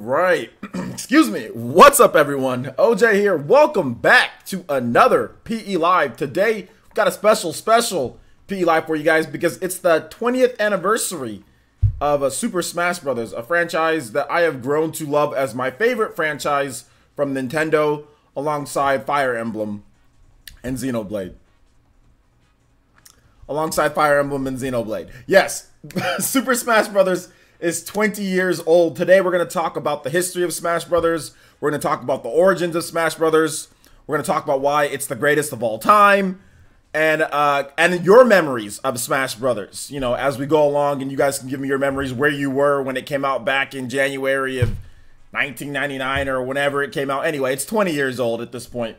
right. Excuse me. What's up, everyone? OJ here. Welcome back to another PE Live. Today, we've got a special PE Live for you guys because it's the 20th anniversary of Super Smash Bros., a franchise that I have grown to love as my favorite franchise from Nintendo, alongside Fire Emblem and Xenoblade. Yes, Super Smash Bros. Is 20 years old. Today we're going to talk about the history of Smash Brothers. We're going to talk about the origins of Smash Brothers. We're going to talk about why it's the greatest of all time, and your memories of Smash Brothers. You know, as we go along, and you guys can give me your memories where you were when it came out back in January of 1999 or whenever it came out. Anyway, it's 20 years old at this point.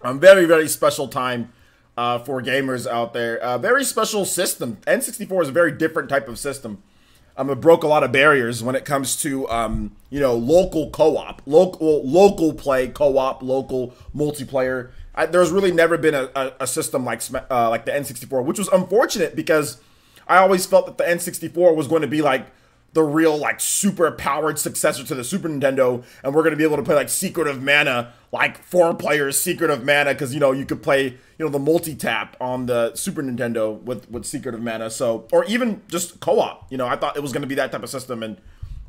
Very special time for gamers out there. Very special system. N64 is a very different type of system. It broke a lot of barriers when it comes to, you know, local co-op, local play, co-op, local multiplayer. There's really never been a system like the N64, which was unfortunate because I always felt that the N64 was going to be like the real, like, super powered successor to the Super Nintendo, and we're going to be able to play like Secret of Mana, like 4 players Secret of Mana, because, you know, you could play, you know, the multi-tap on the Super Nintendo with Secret of Mana. So, or even just co-op. You know, I thought it was going to be that type of system, and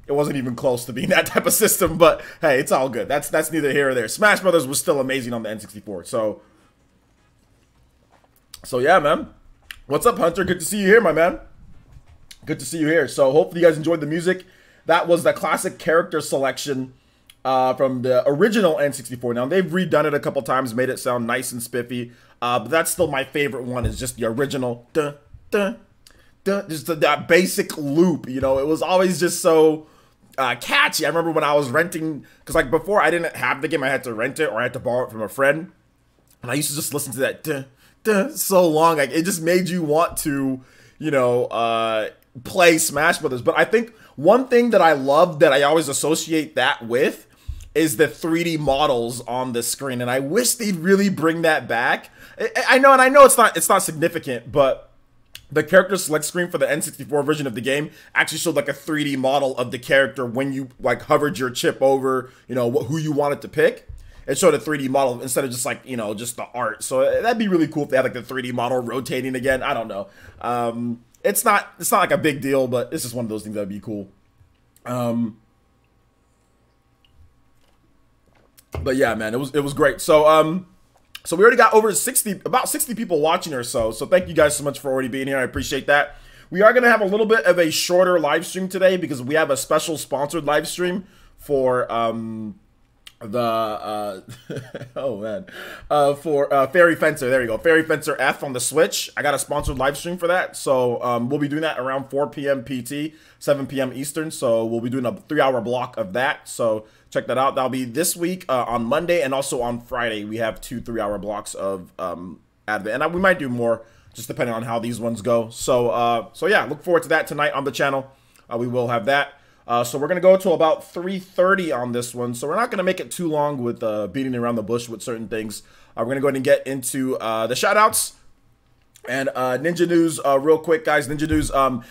it wasn't even close to being that type of system. But hey, it's all good. That's neither here or there. Smash Brothers was still amazing on the N64. So yeah, man. What's up, Hunter? Good to see you here, my man. Good to see you here. So hopefully you guys enjoyed the music. That was the classic character selection from the original N64. Now, they've redone it a couple times, made it sound nice and spiffy. But that's still my favorite one, is just the original. Dun, dun, dun, just that basic loop, you know. It was always just so catchy. I remember when I was renting, because like before I didn't have the game, I had to rent it or I had to borrow it from a friend. And I used to just listen to that dun, dun, so long. Like, it just made you want to, you know, play Smash Brothers. But I think one thing that I love that I always associate that with is the 3D models on the screen, and I wish they'd really bring that back. I know it's not significant, but the character select screen for the N64 version of the game actually showed like a 3D model of the character when you like hovered your chip over, you know, who you wanted to pick. It showed a 3D model instead of just like, you know, just the art. So that'd be really cool if they had like the 3D model rotating again. I don't know. It's not like a big deal, but it's just one of those things that'd be cool. But yeah, man, it was great. So so we already got over about 60 people watching or so. So thank you guys so much for already being here. I appreciate that. We are gonna have a little bit of a shorter live stream today because we have a special sponsored live stream for oh man, for Fairy Fencer. There you go, Fairy Fencer F on the Switch. I got a sponsored live stream for that, so we'll be doing that around 4 p.m. PT, 7 p.m. Eastern. So we'll be doing a 3-hour block of that, so check that out. That'll be this week on Monday, and also on Friday we have 2 3-hour blocks of Advent, and we might do more just depending on how these ones go. So so yeah, look forward to that tonight on the channel. We will have that. So we're going to go to about 3:30 on this one. So we're not going to make it too long with beating around the bush with certain things. We're going to go ahead and get into the shout-outs and Ninja News real quick, guys. Ninja News,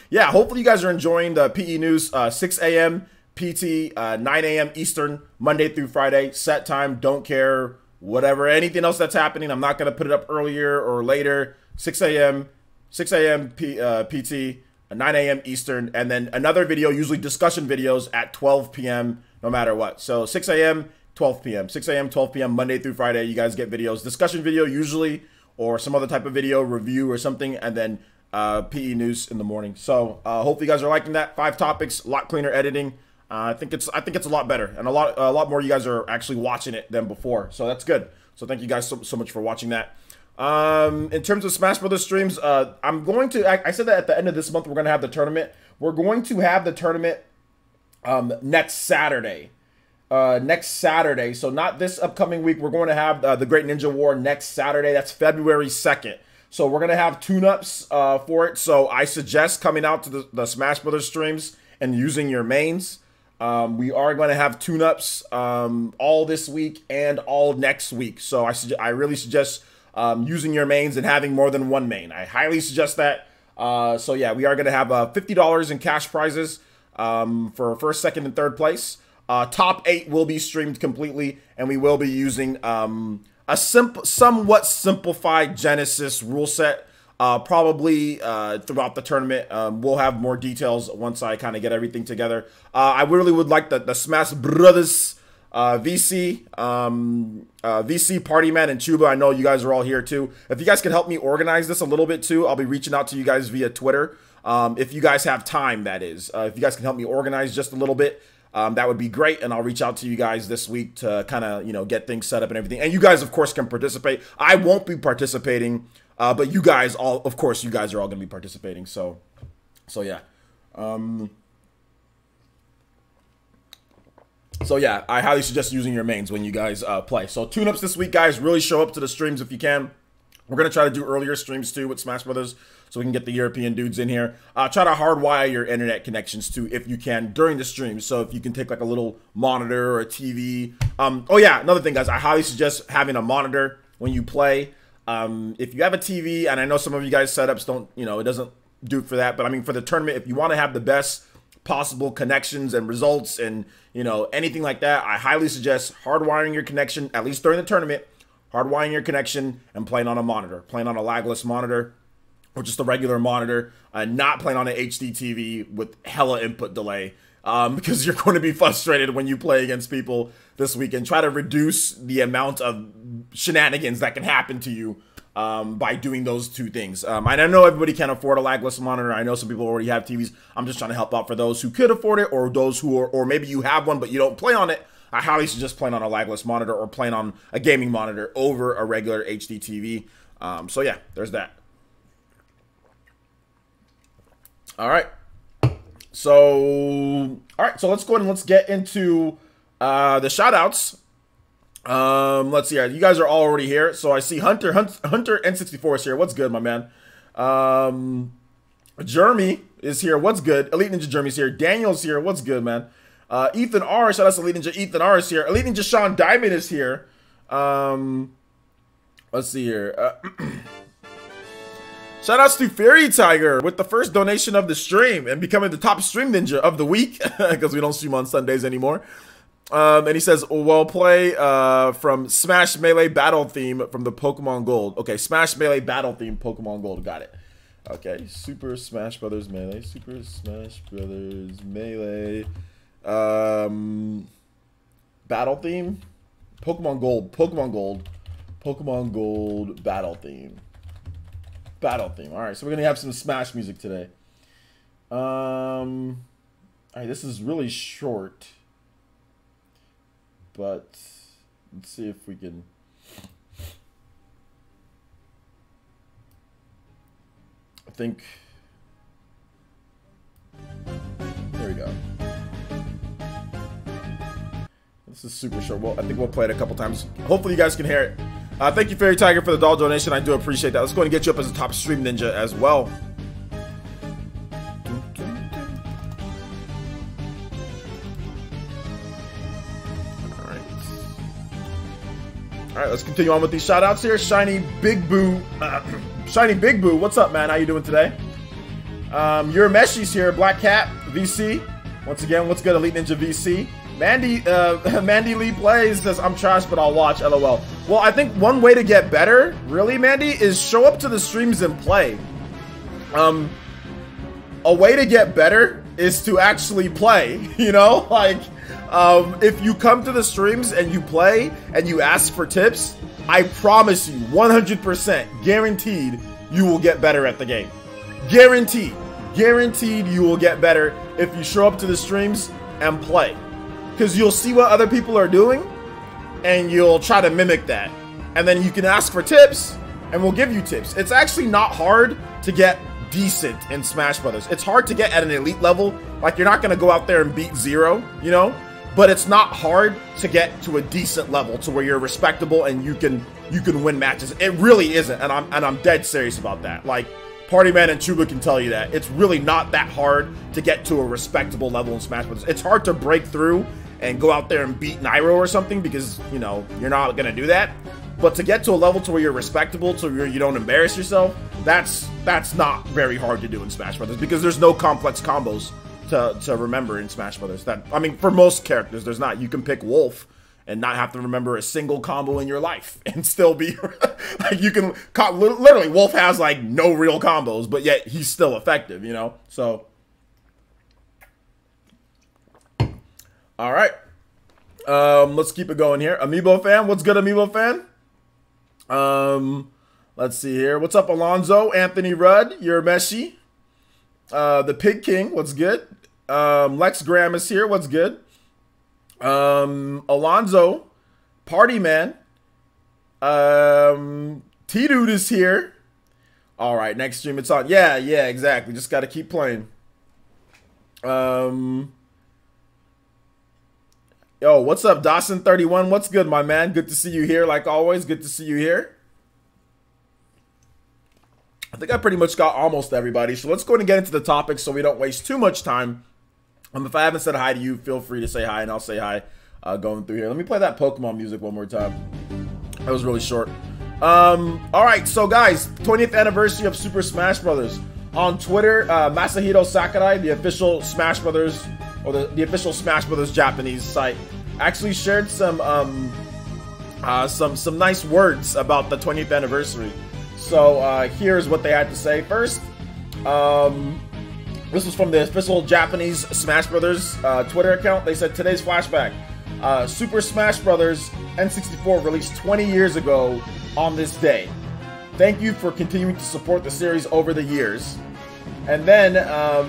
yeah, hopefully you guys are enjoying the PE News, 6 a.m. PT, 9 a.m. Eastern, Monday through Friday, set time, don't care, whatever, anything else that's happening. I'm not going to put it up earlier or later. 6 a.m. PT, 9 a.m. Eastern, and then another video, usually discussion videos, at 12 p.m. no matter what. So 6 a.m., 12 p.m. 6 a.m., 12 p.m. Monday through Friday, you guys get videos. Discussion video usually, or some other type of video, review or something, and then PE News in the morning. So hopefully you guys are liking that. 5 topics, a lot cleaner editing. I think it's a lot better, and a lot more you guys are actually watching it than before. So that's good. So thank you guys so much for watching that. In terms of Smash Brothers streams, I'm going to, I said that at the end of this month we're going to have the tournament. We're going to have the tournament next Saturday. So not this upcoming week. We're going to have the Great Ninja War next Saturday. That's February 2nd. So we're going to have tune-ups for it. So I suggest coming out to the Smash Brothers streams and using your mains. We are going to have tune-ups all this week and all next week. So I really suggest using your mains and having more than one main. I highly suggest that. So yeah, we are going to have $50 in cash prizes for first, second, and third place. Top 8 will be streamed completely, and we will be using a somewhat simplified Genesis rule set. Probably throughout the tournament. We'll have more details once I kind of get everything together. I really would like the Smash Brothers VC, VC Party Man and Chuba. I know you guys are all here too. If you guys can help me organize this a little bit too, I'll be reaching out to you guys via Twitter. If you guys have time, that is. If you guys can help me organize just a little bit, that would be great, and I'll reach out to you guys this week to kind of, you know, get things set up and everything. And you guys, of course, can participate. I won't be participating, but you guys all, of course, you guys are all going to be participating. So yeah. So yeah, I highly suggest using your mains when you guys play. So tune-ups this week, guys. Really show up to the streams if you can. We're going to try to do earlier streams too with Smash Brothers so we can get the European dudes in here. Try to hardwire your internet connections too if you can during the stream. So if you can take like a little monitor or a TV. Oh yeah, another thing, guys. I highly suggest having a monitor when you play. If you have a TV, and I know some of you guys setups don't, you know, it doesn't do for that. But I mean, for the tournament, if you want to have the best possible connections and results and, you know, anything like that, I highly suggest hardwiring your connection, at least during the tournament, hardwiring your connection and playing on a monitor, playing on a lagless monitor or just a regular monitor, not playing on an HD TV with hella input delay, because you're going to be frustrated when you play against people this weekend. Try to reduce the amount of shenanigans that can happen to you by doing those two things. And I know everybody can't afford a lagless monitor. I know some people already have TVs. I'm just trying to help out for those who could afford it, or those who are, or maybe you have one but you don't play on it. I highly suggest playing on a lagless monitor or playing on a gaming monitor over a regular HD TV. So yeah, there's that. All right. So let's go ahead and let's get into the shout outs. Let's see here. You guys are all already here. So I see Hunter N64 is here. What's good, my man? Jeremy is here. What's good? Elite Ninja Jeremy's here. Daniel's here. What's good, man? Ethan R. Shout out to Elite Ninja. Ethan R. is here. Elite Ninja Sean Diamond is here. Let's see here. Shout outs to Fairy Tiger with the first donation of the stream and becoming the top stream ninja of the week because we don't stream on Sundays anymore. And he says, well, play from Smash Melee Battle Theme from the Pokemon Gold. Okay, Smash Melee Battle Theme Pokemon Gold. Got it. Okay, Super Smash Brothers Melee. Super Smash Brothers Melee. Battle Theme? Pokemon Gold. Pokemon Gold. Pokemon Gold Battle Theme. Battle Theme. Alright, so we're going to have some Smash music today. Alright, this is really short. But let's see if we can. I think. There we go. This is super short. Well, I think we'll play it a couple times. Hopefully you guys can hear it. Thank you, Fairy Tiger, for the doll donation. I do appreciate that. Let's go ahead and get you up as a top stream ninja as well. Alright, let's continue on with these shout outs here. Shiny Big Boo. Shiny Big Boo, what's up, man? How you doing today? Your Meshi's here. Black Cat, VC. Once again, what's good, Elite Ninja VC? Mandy Lee Plays says, I'm trash, but I'll watch, LOL. Well, I think one way to get better, really, Mandy, is show up to the streams and play. A way to get better is to actually play, you know? Like, if you come to the streams and you play and you ask for tips, I promise you, 100% guaranteed, you will get better at the game. Guaranteed. Guaranteed you will get better if you show up to the streams and play. Because you'll see what other people are doing and you'll try to mimic that. And then you can ask for tips and we'll give you tips. It's actually not hard to get decent in Smash Brothers. It's hard to get at an elite level. Like, you're not going to go out there and beat 0, you know? But it's not hard to get to a decent level to where you're respectable and you can win matches. It really isn't, and I'm dead serious about that. Like, Party Man and Chuba can tell you that. It's really not that hard to get to a respectable level in Smash Brothers. It's hard to break through and go out there and beat Nairo or something because, you know, you're not going to do that. But to get to a level to where you're respectable, to where you don't embarrass yourself, that's not very hard to do in Smash Brothers because there's no complex combos to remember in Smash Brothers. That, I mean, for most characters, there's not. You can pick Wolf and not have to remember a single combo in your life and still be like, you can literally, Wolf has like no real combos, but yet he's still effective, you know? So all right, let's keep it going here. Amiibo fan, what's good, Amiibo fan? Let's see here. What's up, Alonzo? Anthony Rudd, you're Meshi. The Pig King, what's good? Lex Graham is here, what's good? Alonzo, Party Man, T-Dude is here. All right, next stream it's on. Yeah, exactly. Just got to keep playing. Yo, what's up, Dawson31? What's good, my man? Good to see you here, like always. Good to see you here. I think I pretty much got almost everybody. So let's go ahead and get into the topic so we don't waste too much time. If I haven't said hi to you, feel free to say hi, and I'll say hi going through here. Let me play that Pokemon music one more time. That was really short. All right, so guys, 20th anniversary of Super Smash Brothers. On Twitter, Masahiro Sakurai, the official Smash Brothers, or the official Smash Brothers Japanese site, actually shared some nice words about the 20th anniversary. So here's what they had to say. First, this was from the official Japanese Smash Brothers Twitter account. They said, today's flashback. Super Smash Brothers N64 released 20 years ago on this day. Thank you for continuing to support the series over the years. And then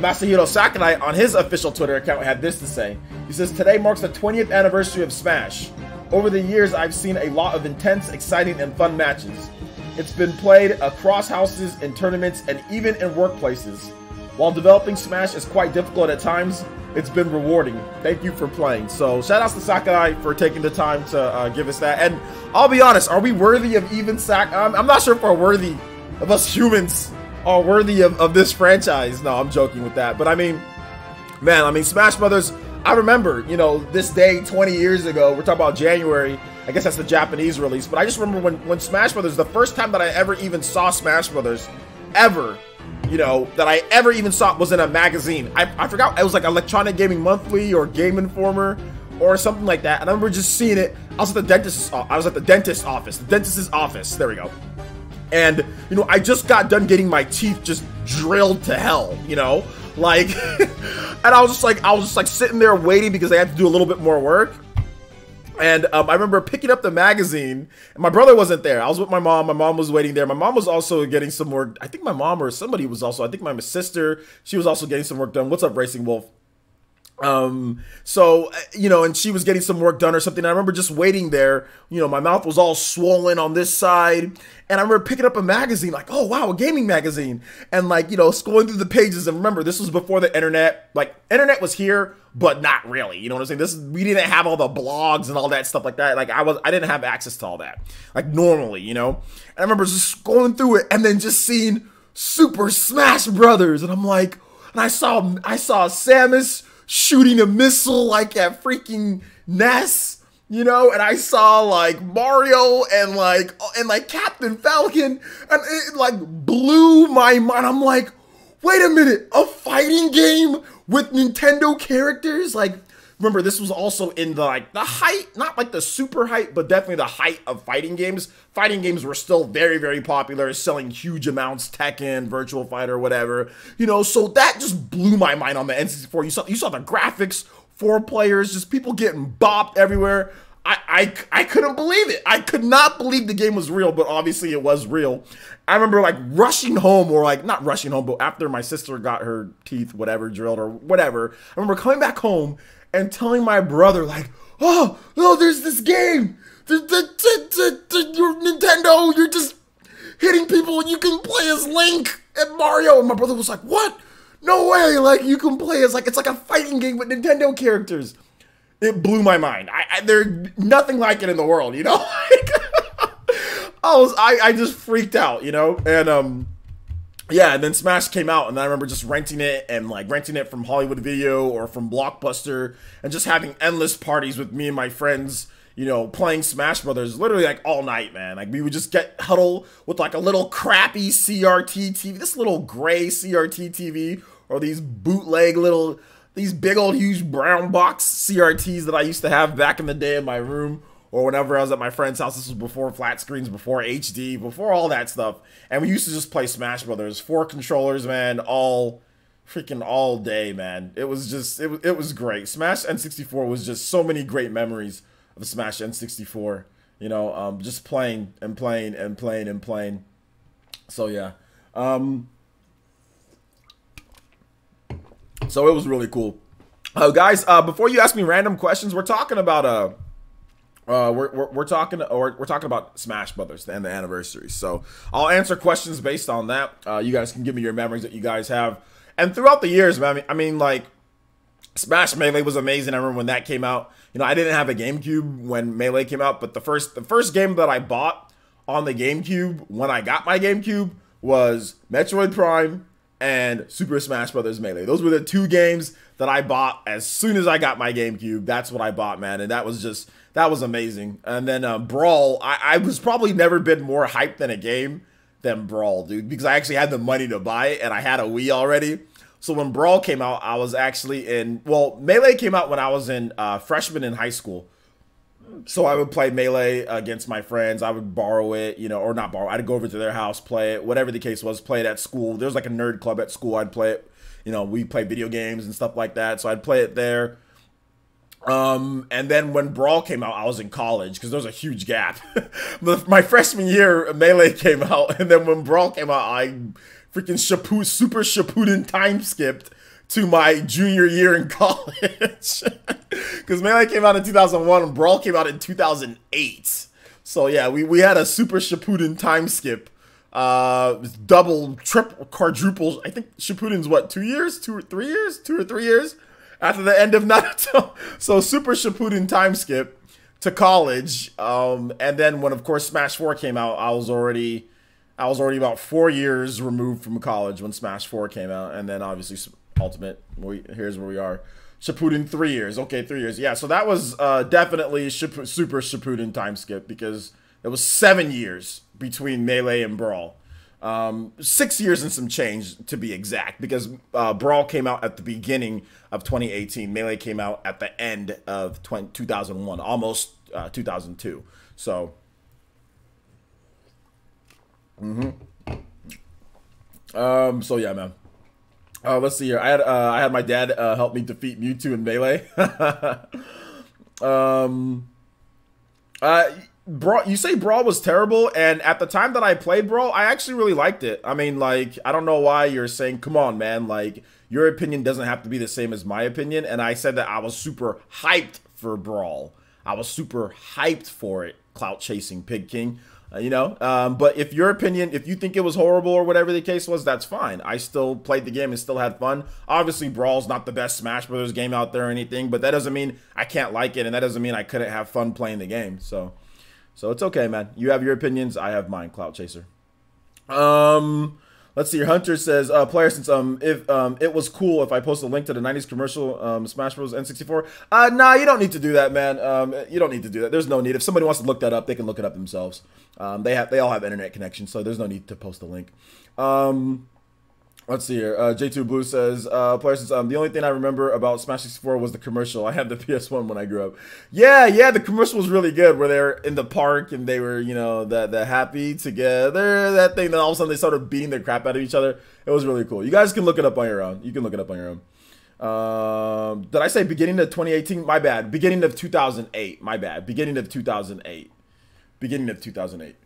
Masahiro Sakurai on his official Twitter account had this to say. He says, today marks the 20th anniversary of Smash. Over the years, I've seen a lot of intense, exciting, and fun matches. It's been played across houses, in tournaments, and even in workplaces. While developing Smash is quite difficult at times, it's been rewarding. Thank you for playing. So shout outs to Sakurai for taking the time to give us that. And I'll be honest, are we worthy of even I'm not sure if we're worthy of us humans are worthy of this franchise. No, I'm joking with that. But I mean, man, I mean, Smash Brothers, I remember, you know, this day 20 years ago, we're talking about January. I guess that's the Japanese release. But I just remember when Smash Brothers, the first time that I ever even saw Smash Brothers, ever, you know, that I ever even saw was in a magazine. I forgot, it was like Electronic Gaming Monthly or Game Informer or something like that. And I remember just seeing it. I was at the dentist's office. There we go. And, you know, I just got done getting my teeth just drilled to hell, you know, like, and I was just like sitting there waiting because I had to do a little bit more work. And I remember picking up the magazine, and my brother wasn't there. I was with my mom. My mom was waiting there. My mom was also getting some work. I think my mom or somebody was also, I think my sister, she was also getting some work done. What's up, Racing Wolf? So, you know, and she was getting some work done or something. I remember just waiting there, you know, my mouth was all swollen on this side. And I remember picking up a magazine, like, oh, wow, a gaming magazine. And like, you know, scrolling through the pages. And remember, this was before the internet. Like, internet was here, but not really. You know what I'm saying? We didn't have all the blogs and all that stuff like that. Like, I didn't have access to all that, like, normally, you know? And I remember just going through it and then just seeing Super Smash Brothers. And I'm like, and I saw Samus shooting a missile like at freaking Ness, you know, and I saw like Mario and like Captain Falcon, and it like blew my mind. I'm like, wait a minute, a fighting game with Nintendo characters? Like, remember, this was also in the height, not like the super height, but definitely the height of fighting games. Fighting games were still very, very popular, selling huge amounts, Tekken, Virtual Fighter, whatever. You know, so that just blew my mind on the N64. You saw the graphics, 4 players, just people getting bopped everywhere. I couldn't believe it. I could not believe the game was real, but obviously it was real. I remember like rushing home, or like not rushing home, but after my sister got her teeth, whatever, drilled or whatever. I remember coming back home and telling my brother, like, oh, no, there's this game. Your Nintendo, you're just hitting people and you can play as Link and Mario. And my brother was like, what? No way. Like, you can play as, like, it's like a fighting game with Nintendo characters. It blew my mind. There's nothing like it in the world, you know? I just freaked out, you know? And, yeah, and then Smash came out, and I remember just renting it, and like renting it from Hollywood Video or from Blockbuster, and just having endless parties with me and my friends, you know, playing Smash Brothers literally like all night, man. Like, we would just huddle with like a little crappy CRT TV, this little gray CRT TV, or these bootleg little these big old huge brown box CRTs that I used to have back in the day in my room, or whenever I was at my friend's house. This was before flat screens, before HD, before all that stuff. And we used to just play Smash Brothers. 4 controllers, man, freaking all day, man. It was just, it was great. Smash N64 was just so many great memories of Smash N64. You know, just playing and playing and playing and playing. So yeah. So it was really cool. Guys, before you ask me random questions, we're talking about we're talking about Smash Brothers and the anniversary. So I'll answer questions based on that. You guys can give me your memories that you guys have. And throughout the years, man, I mean, like, Smash Melee was amazing. I remember when that came out. You know, I didn't have a GameCube when Melee came out, but the first game that I bought on the GameCube when I got my GameCube was Metroid Prime and Super Smash Brothers Melee. Those were the 2 games that I bought as soon as I got my GameCube. That's what I bought, man, and that was amazing. And then Brawl, I was probably never been more hyped than a game than Brawl, dude, because I actually had the money to buy it, and I had a Wii already. So when Brawl came out, I was actually Melee came out when I was in freshman in high school. So I would play Melee against my friends. I would borrow it, you know, or not borrow. I'd go over to their house, play it, whatever the case was, play it at school. There was like a nerd club at school. I'd play it. You know, we play video games and stuff like that. So I'd play it there. And then when Brawl came out, I was in college because there was a huge gap. My freshman year, Melee came out. And then when Brawl came out, I freaking super Shippuden time skipped to my junior year in college. Because Melee came out in 2001 and Brawl came out in 2008. So yeah, we had a super Shippuden time skip. Double, triple, quadruple. I think Shippuden's what, 2 years? 2 or 3 years? 2 or 3 years after the end of Naruto. So super Shippuden time skip to college. And then when, of course, Smash 4 came out, I was already about 4 years removed from college when Smash 4 came out. And then obviously Ultimate, here's where we are. Shippuden, 3 years. Okay, 3 years. Yeah, so that was definitely super Shippuden time skip because it was 7 years between Melee and Brawl. 6 years and some change to be exact, because Brawl came out at the beginning of 2018. Melee came out at the end of 2001, almost 2002. So, so yeah, man. Let's see here. I had my dad help me defeat Mewtwo in Melee. Brawl, you say Brawl was terrible, and at the time that I played Brawl, I actually really liked it. I mean, like, I don't know why you're saying, come on, man, like, your opinion doesn't have to be the same as my opinion, and I said that I was super hyped for Brawl. I was super hyped for it, Clout Chasing Pig King, you know? But if your opinion, if you think it was horrible or whatever the case was, that's fine. I still played the game and still had fun. Obviously, Brawl's not the best Smash Brothers game out there or anything, but that doesn't mean I can't like it, and that doesn't mean I couldn't have fun playing the game, so it's okay, man. You have your opinions. I have mine, Clout Chaser. Let's see. Hunter says, player, since if it was cool if I post a link to the 90s commercial Smash Bros. N64. Nah, you don't need to do that, man. You don't need to do that. There's no need. If somebody wants to look that up, they can look it up themselves. They all have internet connections, so there's no need to post a link. Let's see here. J2 Blue says, player, since the only thing I remember about Smash 64 was the commercial. I had the PS1 when I grew up. Yeah, the commercial was really good, where they're in the park and they were, you know, the happy together, that thing. Then all of a sudden they started beating the crap out of each other. It was really cool. You guys can look it up on your own. You can look it up on your own. Did I say beginning of 2018? My bad. Beginning of 2008. My bad. Beginning of 2008. Beginning of 2008.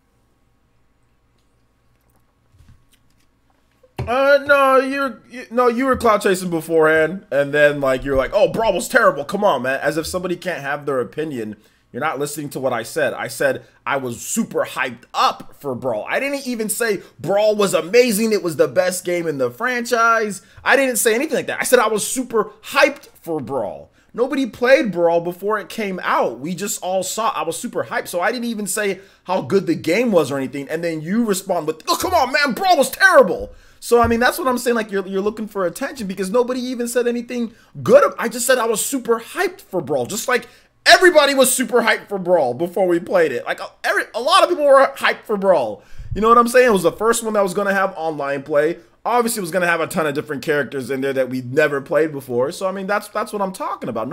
No, you were Cloud Chasing beforehand, and then like you're like, oh, Brawl was terrible. Come on, man. As if somebody can't have their opinion. You're not listening to what I said. I said I was super hyped up for Brawl. I didn't even say Brawl was amazing. It was the best game in the franchise. I didn't say anything like that. I said I was super hyped for Brawl. Nobody played Brawl before it came out. We just all saw it. I was super hyped. So I didn't even say how good the game was or anything. And then you respond with, oh, come on, man, Brawl was terrible. So, I mean, that's what I'm saying. Like, you're looking for attention because nobody even said anything good. I just said I was super hyped for Brawl. Just like everybody was super hyped for Brawl before we played it. Like, a lot of people were hyped for Brawl. You know what I'm saying? It was the first one that was going to have online play. obviously was gonna have a ton of different characters in there that we'd never played before. So I mean, that's what I'm talking about.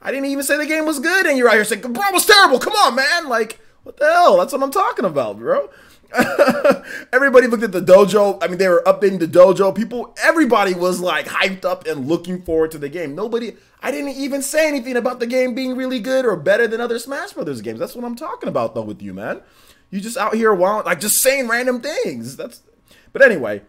I didn't even say the game was good, and you're out here saying, bro, it was terrible. Come on, man. Like, what the hell? That's what I'm talking about, bro. Everybody looked at the dojo. I mean, they were updating the dojo. Everybody was like hyped up and looking forward to the game. I didn't even say anything about the game being really good or better than other Smash Brothers games. That's what I'm talking about, though, with you, man. You just out here like just saying random things. But anyway,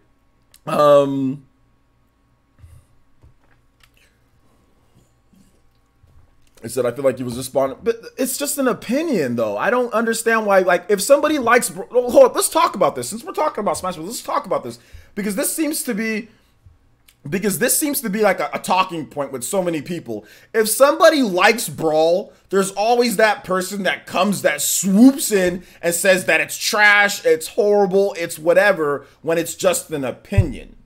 I said I feel like he was responding, but it's just an opinion, though. I don't understand why. Like, if somebody likes, hold up, let's talk about this. Since we're talking about Smash Bros., let's talk about this because this seems to be like a talking point with so many people. If somebody likes Brawl, there's always that person that swoops in and says that it's trash, it's horrible, it's whatever, when it's just an opinion.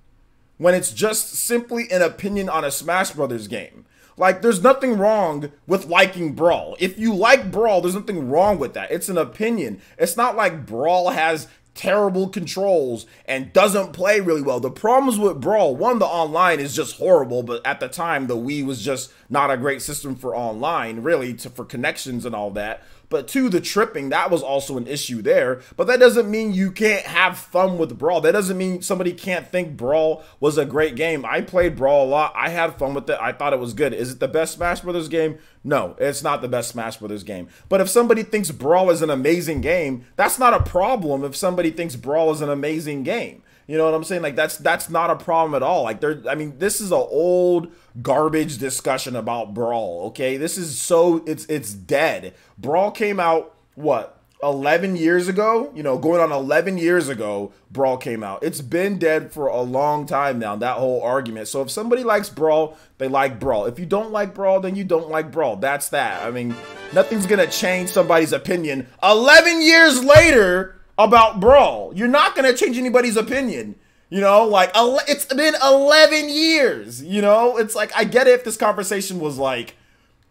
When it's just simply an opinion on a Smash Brothers game. Like, there's nothing wrong with liking Brawl. If you like Brawl, there's nothing wrong with that. It's an opinion. It's not like Brawl has terrible controls and doesn't play really well. The problems with Brawl, one, the online is just horrible, but at the time, the Wii was just not a great system for online, really, for connections and all that. But two, the tripping, that was also an issue there. But that doesn't mean you can't have fun with Brawl. That doesn't mean somebody can't think Brawl was a great game. I played Brawl a lot. I had fun with it. I thought it was good. Is it the best Smash Brothers game? No, it's not the best Smash Brothers game. But if somebody thinks Brawl is an amazing game, that's not a problem if somebody thinks Brawl is an amazing game. You know what I'm saying? Like, that's not a problem at all. Like, I mean, this is an old garbage discussion about Brawl, okay? This is it's dead. Brawl came out, what, 11 years ago? You know, going on 11 years ago, Brawl came out. It's been dead for a long time now, that whole argument. So if somebody likes Brawl, they like Brawl. If you don't like Brawl, then you don't like Brawl. That's that. I mean, nothing's gonna change somebody's opinion 11 years later about Brawl. You're not gonna change anybody's opinion. You know, like, it's been 11 years, you know? It's like, I get it if this conversation was like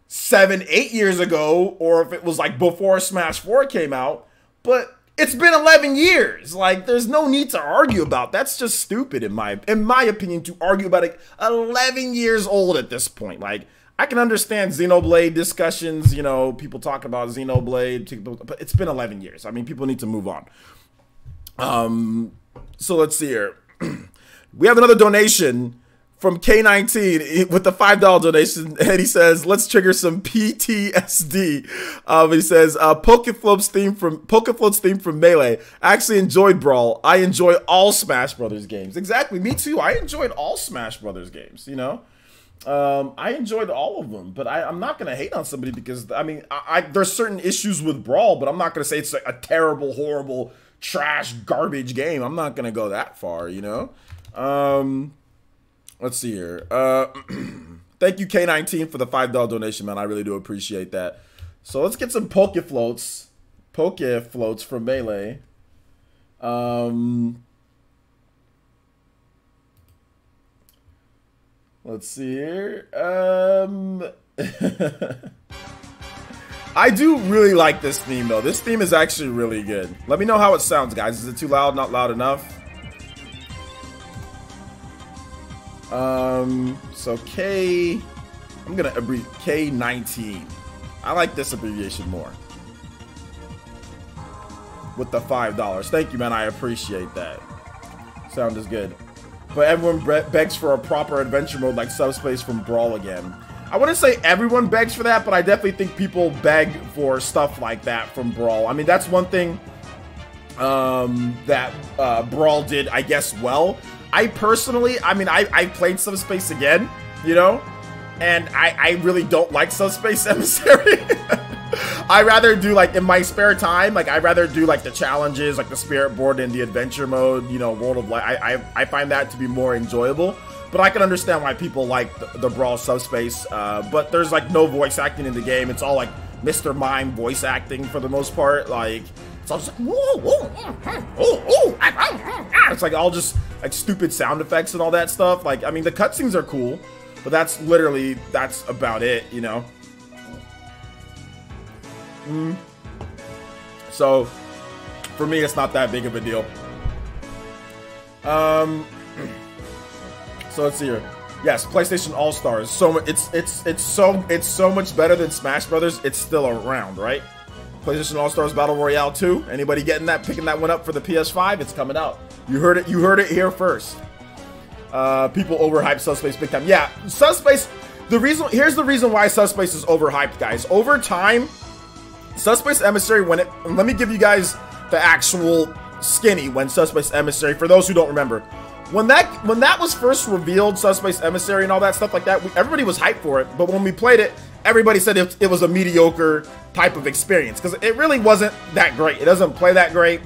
7, 8 years ago, or if it was like before Smash 4 came out, but it's been 11 years. Like, there's no need to argue about. That's just stupid in my opinion, to argue about it 11 years old at this point. Like, I can understand Xenoblade discussions, you know, people talk about Xenoblade, but it's been 11 years. I mean, people need to move on. So let's see here. We have another donation from K19 with the $5 donation, and he says, "Let's trigger some PTSD." He says, "Pokefloat's theme from Melee. I actually enjoyed Brawl. I enjoy all Smash Brothers games." Exactly, me too. I enjoyed all Smash Brothers games. You know, I enjoyed all of them. But I'm not gonna hate on somebody because I mean, there's certain issues with Brawl, but I'm not gonna say it's like a terrible, horrible, trash, garbage game. I'm not gonna go that far. You know. Let's see here. Thank you, K19, for the $5 donation, man. I really do appreciate that. So let's get some Pokefloats from Melee. Let's see here. I do really like this theme, though. This theme is actually really good. Let me know how it sounds, guys. Is it too loud? Not loud enough? So I'm gonna abbreviate K19. I like this abbreviation more. With the $5. Thank you, man. I appreciate that. Sound is good. But everyone begs for a proper adventure mode like Subspace from Brawl again. I wouldn't say everyone begs for that, but I definitely think people beg for stuff like that from Brawl. I mean, that's one thing that Brawl did, I guess, well. I personally, I mean, I played Subspace again, you know, and I really don't like Subspace Emissary. I rather do, like, in my spare time, like, I rather do, like, the challenges, like the Spirit Board and the adventure mode, you know, World of Light. I find that to be more enjoyable, but I can understand why people like the Brawl Subspace, but there's, like, no voice acting in the game. It's all, like, Mr. Mime voice acting for the most part, like... It's all just like, whoa, whoa, whoa, it's like all just like stupid sound effects and all that stuff. Like, I mean, the cutscenes are cool, but that's about it, you know. So, for me, it's not that big of a deal. So let's see here. Yes, PlayStation All Stars. So it's so much better than Smash Brothers. It's still around, right? PlayStation All Stars Battle Royale 2. Anybody getting that? Picking that one up for the PS5? It's coming out. You heard it. You heard it here first. People overhype Subspace big time. Yeah, Subspace. Here's the reason why Subspace is overhyped, guys. Over time, Subspace Emissary, let me give you guys the actual skinny when Subspace Emissary, for those who don't remember. When that was first revealed, Subspace Emissary and all that stuff like that, everybody was hyped for it. But when we played it, everybody said it was a mediocre type of experience because it really wasn't that great. It doesn't play that great.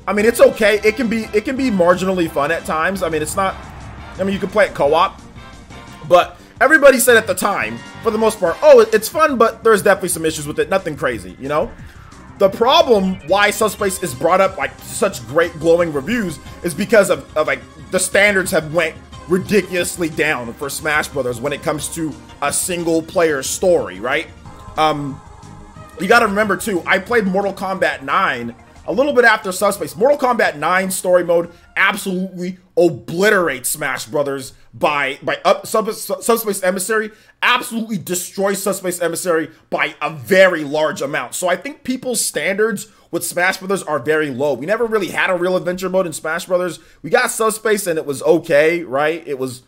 I mean, it's okay. It can be marginally fun at times. I mean, it's not. I mean, you can play it co-op, but everybody said at the time, for the most part, oh, it's fun, but there's definitely some issues with it. Nothing crazy, you know. The problem why Subspace is brought up like such great glowing reviews is because of like the standards have went ridiculously down for Smash Brothers when it comes to a single player story, right? You got to remember too, I played Mortal Kombat 9 a little bit after Subspace. Mortal Kombat 9 story mode absolutely obliterates Smash Brothers by Subspace Emissary, absolutely destroys Subspace Emissary by a very large amount. So I think people's standards with Smash Brothers are very low. We never really had a real adventure mode in Smash Brothers. We got Subspace and it was okay, right? It was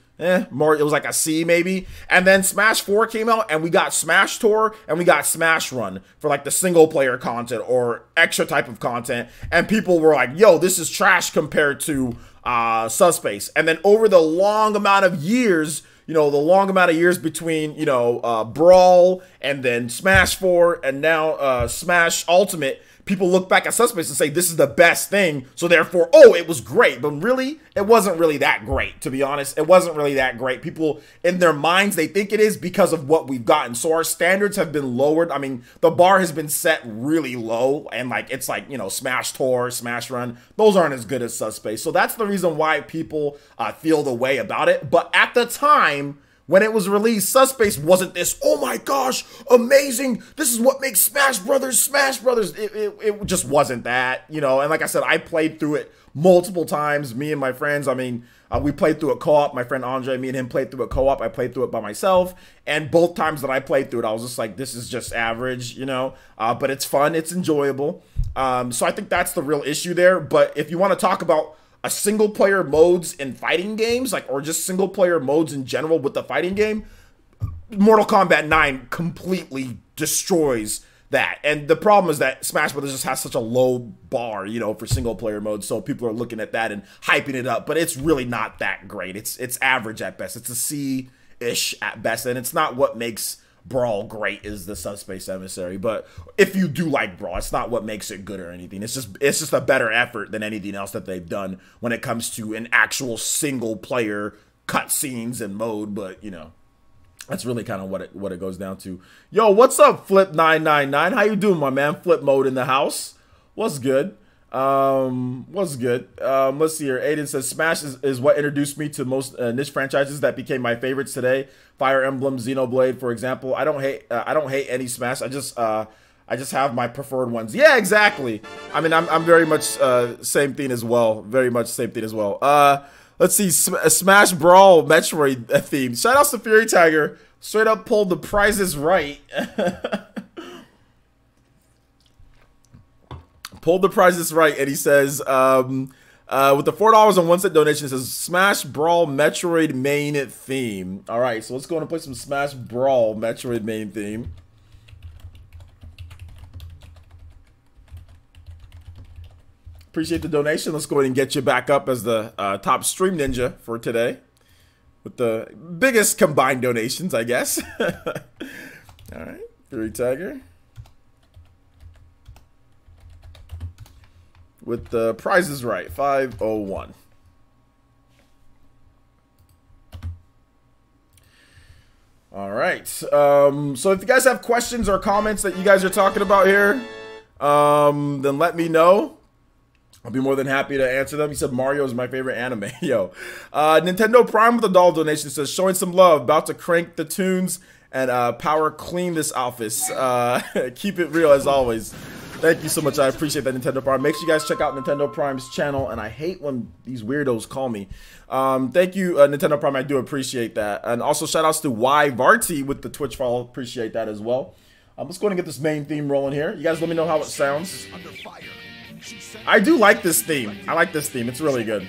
more, it was like a C maybe. And then Smash 4 came out and we got Smash Tour and we got Smash Run for like the single player content or extra type of content. And people were like, yo, this is trash compared to Subspace. And then over the long amount of years, you know, the long amount of years between, you know, Brawl and then Smash 4 and now Smash Ultimate, people look back at Subspace and say, this is the best thing. So therefore, oh, it was great. But really, it wasn't really that great, to be honest. It wasn't really that great. People, in their minds, they think it is because of what we've gotten. So our standards have been lowered. I mean, the bar has been set really low. And like, it's like, you know, Smash Tour, Smash Run. Those aren't as good as Subspace. So that's the reason why people feel the way about it. But at the time, when it was released, Subspace wasn't this, oh my gosh, amazing, this is what makes Smash Brothers Smash Brothers. It just wasn't that, you know. And like I said, I played through it multiple times, me and my friends. I mean, we played through it co-op. My friend Andre, me and him played through it co-op. I played through it by myself. And both times that I played through it, I was just like, this is just average, you know. But it's fun, it's enjoyable. So I think that's the real issue there. But if you want to talk about a single player modes in fighting games, like, or just single player modes in general with the fighting game, Mortal Kombat 9 completely destroys that. And the problem is that Smash Brothers just has such a low bar, you know, for single player mode. So people are looking at that and hyping it up, but it's really not that great. It's average at best. It's a C-ish at best. And it's not what makes Brawl great is the Subspace Emissary. But if you do like Brawl, it's not what makes it good or anything. It's just a better effort than anything else that they've done when it comes to an actual single player cutscenes and mode. But you know, that's really kind of what it goes down to. Yo, what's up, Flip999? How you doing, my man? Flip mode in the house. What's good? What's good? Let's see here. Aiden says Smash is what introduced me to most niche franchises that became my favorites today. Fire Emblem, Xenoblade, for example. I don't hate any Smash. I just have my preferred ones. Yeah, exactly. I mean, I'm very much same thing as well. Very much same thing as well. Let's see. Smash Brawl Metroid theme. Shout out to Fury Tiger. Straight up pulled the prizes right. Pulled the prizes right, and he says, with the $4 and 1 cent donation, it says Smash Brawl Metroid main theme. All right, so let's go and play some Smash Brawl Metroid main theme. Appreciate the donation. Let's go ahead and get you back up as the top stream ninja for today, with the biggest combined donations, I guess. All right, Fury Tiger. With the prizes right, 501. All right. So if you guys have questions or comments that you guys are talking about here, then let me know. I'll be more than happy to answer them. He said Mario is my favorite anime. Yo, Nintendo Prime with a doll donation says showing some love, about to crank the tunes and power clean this office. Keep it real as always. Thank you so much. I appreciate that, Nintendo Prime. Make sure you guys check out Nintendo Prime's channel. And I hate when these weirdos call me. Thank you, Nintendo Prime. I do appreciate that. And also shout outs to Y Varty with the Twitch follow. Appreciate that as well. Let's go ahead and get this main theme rolling here. You guys let me know how it sounds. I do like this theme. I like this theme. It's really good.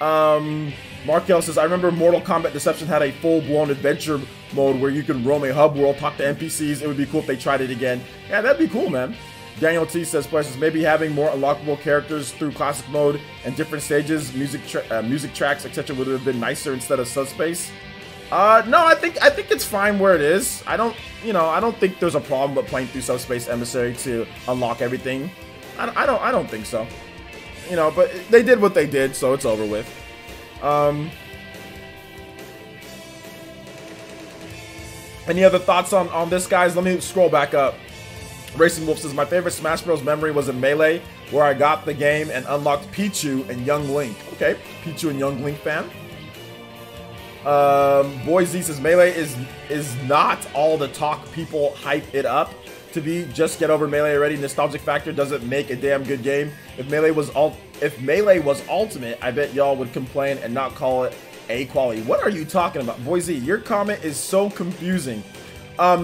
Markel says, I remember Mortal Kombat Deception had a full-blown adventure mode where you can roam a hub world, talk to NPCs. It would be cool if they tried it again. Yeah, that'd be cool, man. Daniel T says, maybe having more unlockable characters through classic mode and different stages, music tracks, etc. would have been nicer instead of subspace. No, I think it's fine where it is. I don't think there's a problem with playing through Subspace Emissary to unlock everything. I don't think so. You know, but they did what they did, so it's over with. Any other thoughts on this, guys? Let me scroll back up. Racing Wolf says, my favorite Smash Bros. Memory was in Melee, where I got the game and unlocked Pichu and Young Link. Okay, Pichu and Young Link fan. Boy Z says, Melee is not all the talk people hype it up to be. Just get over Melee already. Nostalgic factor doesn't make a damn good game. If Melee was Ultimate, I bet y'all would complain and not call it A quality. What are you talking about? Boy Z, your comment is so confusing.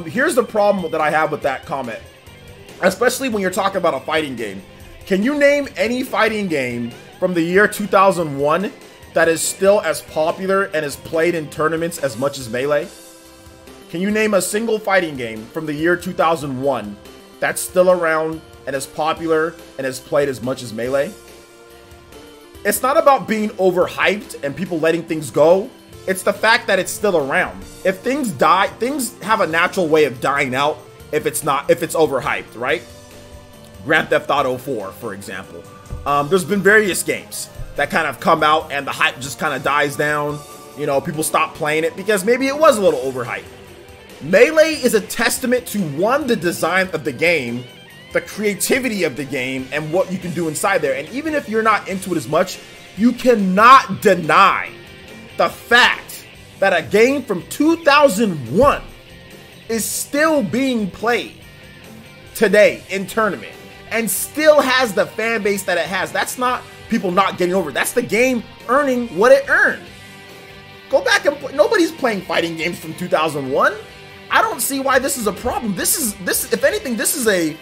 Here's the problem that I have with that comment. Especially when you're talking about a fighting game. Can you name any fighting game from the year 2001 that is still as popular and is played in tournaments as much as Melee? Can you name a single fighting game from the year 2001 that's still around and is popular and is played as much as Melee? It's not about being overhyped and people letting things go. It's the fact that it's still around. If things die, things have a natural way of dying out if it's overhyped, right? Grand Theft Auto 4, for example. There's been various games that kind of come out and the hype just kind of dies down. You know, people stop playing it because maybe it was a little overhyped. Melee is a testament to, one, the design of the game, the creativity of the game, and what you can do inside there. And even if you're not into it as much, you cannot deny the fact that a game from 2001 is still being played today in tournament and still has the fan base that it has. That's not people not getting over it. That's the game earning what it earned. Go back and play. Nobody's playing fighting games from 2001. I don't see why this is a problem. This if anything, this is a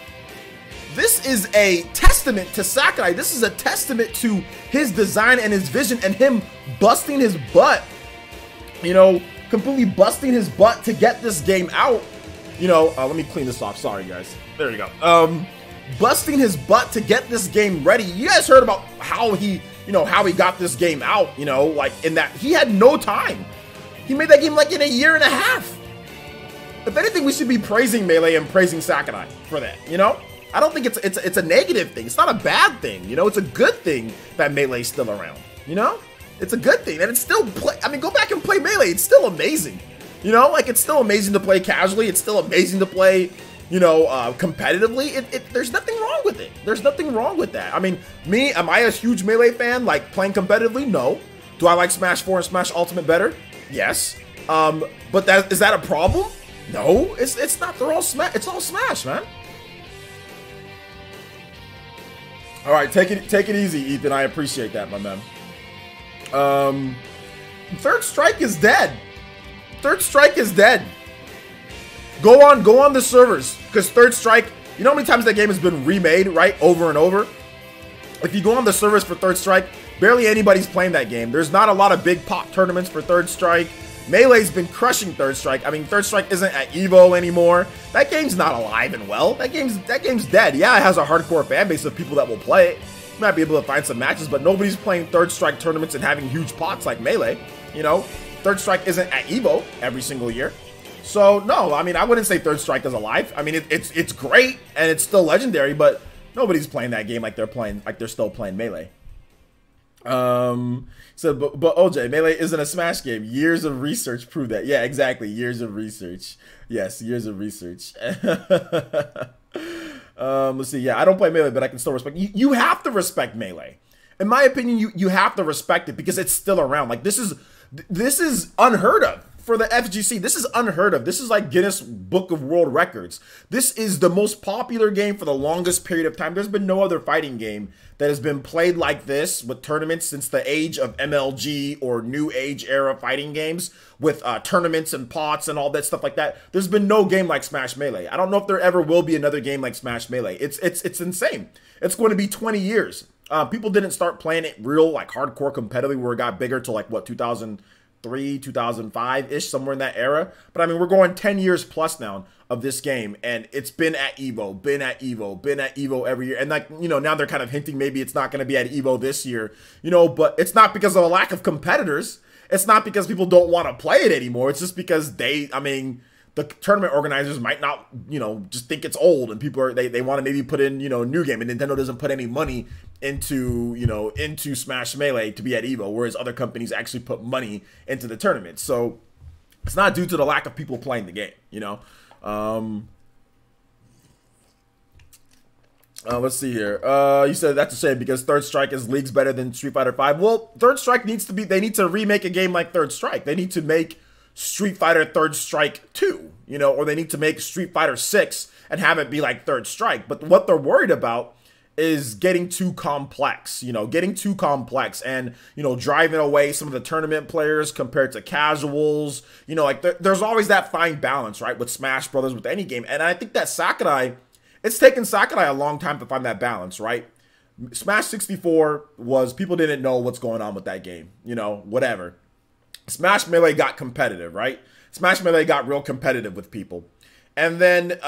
testament to Sakurai. This is a testament to his design and his vision and him busting his butt, you know, completely busting his butt to get this game out. You know, let me clean this off. Sorry, guys. There you go. Busting his butt to get this game ready. You guys heard about how he got this game out, you know, like in that he had no time. He made that game like in a year and a half. If anything, we should be praising Melee and praising Sakurai for that, you know? I don't think it's a negative thing. It's not a bad thing, you know? It's a good thing that Melee's still around, you know? It's a good thing, and it's still I mean, go back and play Melee. It's still amazing, you know? Like, it's still amazing to play casually. It's still amazing to play, you know, competitively. There's nothing wrong with it. There's nothing wrong with that. I mean, am I a huge Melee fan, like, playing competitively? No. Do I like Smash 4 and Smash Ultimate better? Yes. But is that a problem? No, it's not. They're all Smash. It's all Smash, man. All right, take it easy, Ethan. I appreciate that, my man. Third Strike is dead. Third Strike is dead. Go on the servers, because Third Strike, you know how many times that game has been remade, right? Over and over. If you go on the servers for Third Strike, barely anybody's playing that game. There's not a lot of big pop tournaments for Third Strike. Melee's been crushing Third Strike. I mean, Third Strike isn't at EVO anymore. That game's not alive and well. That game's dead. Yeah, it has a hardcore fan base of people that will play it. You might be able to find some matches, but nobody's playing Third Strike tournaments and having huge pots like Melee. You know, Third Strike isn't at EVO every single year. So, no, I mean, I wouldn't say Third Strike is alive. I mean, it's great, and it's still legendary, but nobody's playing that game like they're still playing Melee. So, but OJ, Melee isn't a Smash game. Years of research prove that. Yeah, exactly. Years of research. Yes, years of research. Let's see. Yeah, I don't play Melee, but I can still respect. You have to respect Melee. In my opinion, you have to respect it because it's still around. Like, this is unheard of for the FGC, this is unheard of. This is like Guinness Book of World Records. This is the most popular game for the longest period of time. There's been no other fighting game that has been played like this with tournaments since the age of MLG or New Age era fighting games with tournaments and pots and all that stuff like that. There's been no game like Smash Melee. I don't know if there ever will be another game like Smash Melee. It's insane. It's going to be 20 years. People didn't start playing it real like hardcore competitively where it got bigger to like what 2003, 2005-ish, somewhere in that era. But I mean, we're going 10 years plus now of this game, and it's been at Evo, been at Evo every year. And like, you know, now they're kind of hinting maybe it's not going to be at Evo this year, you know, but it's not because of a lack of competitors. It's not because people don't want to play it anymore. It's just because the tournament organizers might not, you know, just think it's old, and people are, they want to maybe put in, you know, new game, and Nintendo doesn't put any money into, you know, into Smash Melee to be at Evo, whereas other companies actually put money into the tournament. So it's not due to the lack of people playing the game, you know. Let's see here. You said that's a shame because Third Strike is leagues better than Street Fighter V. Well, Third Strike needs to be, they need to remake a game like Third Strike. They need to make Street Fighter Third Strike 2, you know, or they need to make Street Fighter 6 and have it be like Third Strike. But what they're worried about is getting too complex, you know, getting too complex and, you know, driving away some of the tournament players compared to casuals. You know, like there's always that fine balance, right, with Smash Brothers, with any game. And I think that Sakurai, it's taken Sakurai a long time to find that balance, right? Smash 64 was, people didn't know what's going on with that game, you know, whatever. Smash Melee got competitive, right? Smash Melee got real competitive with people. And then,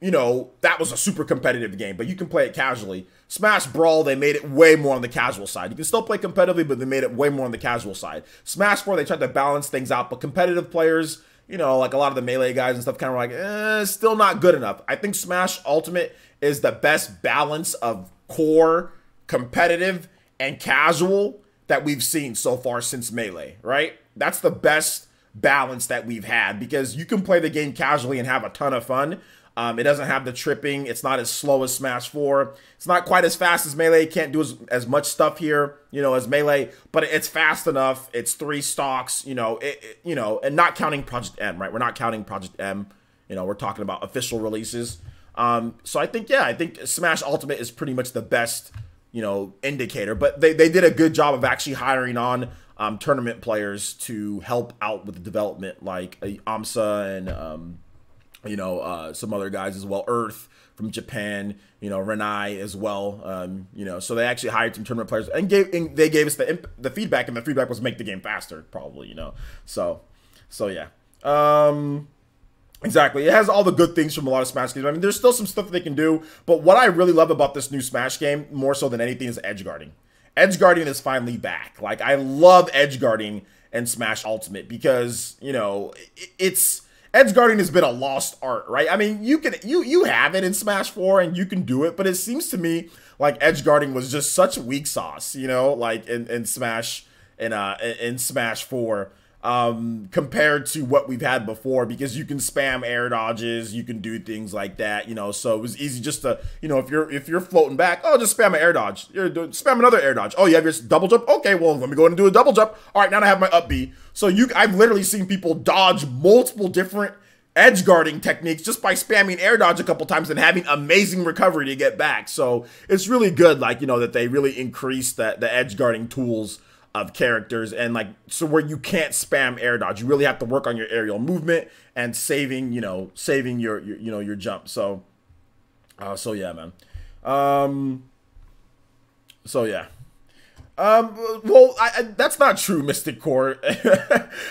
you know, that was a super competitive game, but you can play it casually. Smash Brawl, they made it way more on the casual side. You can still play competitively, but they made it way more on the casual side. Smash 4, they tried to balance things out, but competitive players, you know, like a lot of the Melee guys and stuff kind of like, still not good enough. I think Smash Ultimate is the best balance of core, competitive, and casual that we've seen so far since Melee, right? That's the best balance that we've had because you can play the game casually and have a ton of fun. It doesn't have the tripping. It's not as slow as Smash 4. It's not quite as fast as Melee. It can't do as much stuff here, you know, as Melee, but it's fast enough. It's 3 stocks, you know, you know, and not counting Project M, right? We're not counting Project M. You know, we're talking about official releases. So I think, yeah, I think Smash Ultimate is pretty much the best, you know, indicator, but they did a good job of actually hiring on tournament players to help out with the development, like AMSA and you know, some other guys as well, Earth from Japan, you know, Renai as well, you know, so they actually hired some tournament players and they gave us the feedback, and the feedback was make the game faster, probably, you know, so yeah, exactly. It has all the good things from a lot of Smash games. I mean, there's still some stuff they can do, but what I really love about this new Smash game, more so than anything, is edge guarding. Edge guarding is finally back. Like, I love edge guarding in Smash Ultimate because, you know, it's edge guarding has been a lost art, right? I mean, you have it in Smash 4 and you can do it, but it seems to me like edge guarding was just such weak sauce, you know, like in Smash in Smash 4. Compared to what we've had before, because you can spam air dodges, you can do things like that, you know, so it was easy just to, you know, if you're floating back, oh, just spam an air dodge, spam another air dodge, oh, you have your double jump, okay, well, let me go ahead and do a double jump, all right, now I have my up B. So I've literally seen people dodge multiple different edge guarding techniques just by spamming air dodge a couple times and having amazing recovery to get back. So it's really good, like, you know, that they really increased the edge guarding tools of characters, and like, so where you can't spam air dodge, you really have to work on your aerial movement and saving your you know, your jump. So so yeah, man. So yeah. Well, that's not true, Mystic Core.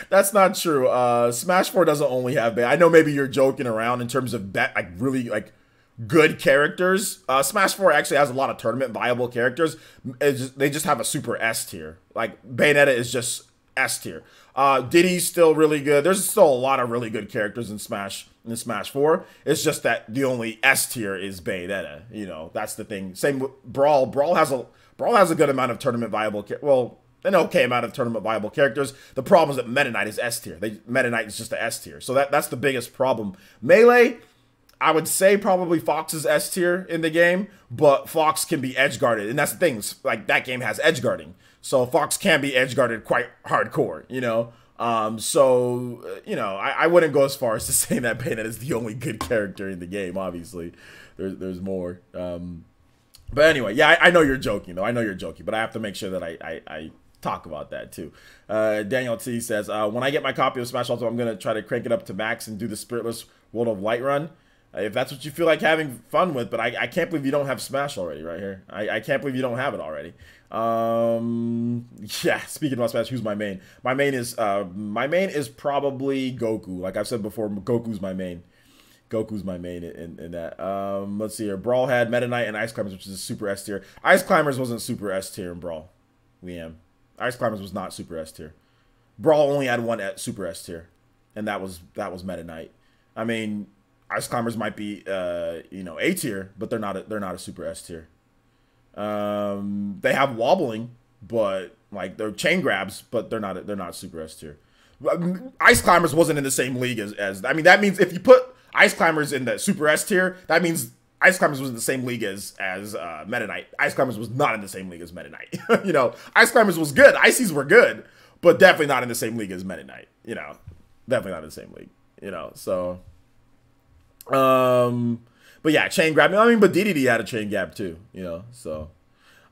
That's not true. Smash 4 doesn't only have, I know maybe you're joking around in terms of that, like, really, like, good characters. Smash 4 actually has a lot of tournament viable characters. They just have a super S tier. Like, Bayonetta is just S tier. Diddy's still really good. There's still a lot of really good characters in Smash 4. It's just that the only S tier is Bayonetta. You know, that's the thing. Same with Brawl. Brawl has a good amount of tournament viable, well, an okay amount of tournament viable characters. The problem is that Meta Knight is S tier. Meta Knight is just a S tier. So that's the biggest problem. Melee, I would say probably Fox is S tier in the game, but Fox can be edge guarded, and that's the thing. Like, that game has edge guarding, so Fox can be edge guarded quite hardcore, you know. You know, I wouldn't go as far as to say that Bayonetta is the only good character in the game. Obviously, there's more. But anyway, yeah, I know you're joking though. I know you're joking, but I have to make sure that I talk about that too. Daniel T says, when I get my copy of Smash Ultimate, I'm gonna try to crank it up to max and do the Spiritless World of Light run. If that's what you feel like having fun with, but I can't believe you don't have Smash already right here. I can't believe you don't have it already. Yeah, speaking about Smash, who's my main? My main is probably Goku. Like I've said before, Goku's my main. Goku's my main in that. Let's see here. Brawl had Meta Knight and Ice Climbers, which is a super S tier. Ice Climbers wasn't super S tier in Brawl. Ice Climbers was not super S tier. Brawl only had one super S tier, and that was Meta Knight. I mean, Ice Climbers might be you know, A tier, but they're not a super S tier. They have wobbling, but like they're chain grabs, but they're not super S tier. Ice Climbers wasn't in the same league as I mean, that means if you put Ice Climbers in the super S tier, that means Ice Climbers was in the same league as Meta Knight. Ice Climbers was not in the same league as Meta Knight. You know, Ice Climbers was good. Ices were good, but definitely not in the same league as Meta Knight. You know, definitely not in the same league. You know, so. But yeah, chain grab. I mean, but DDD had a chain grab too. You know, so.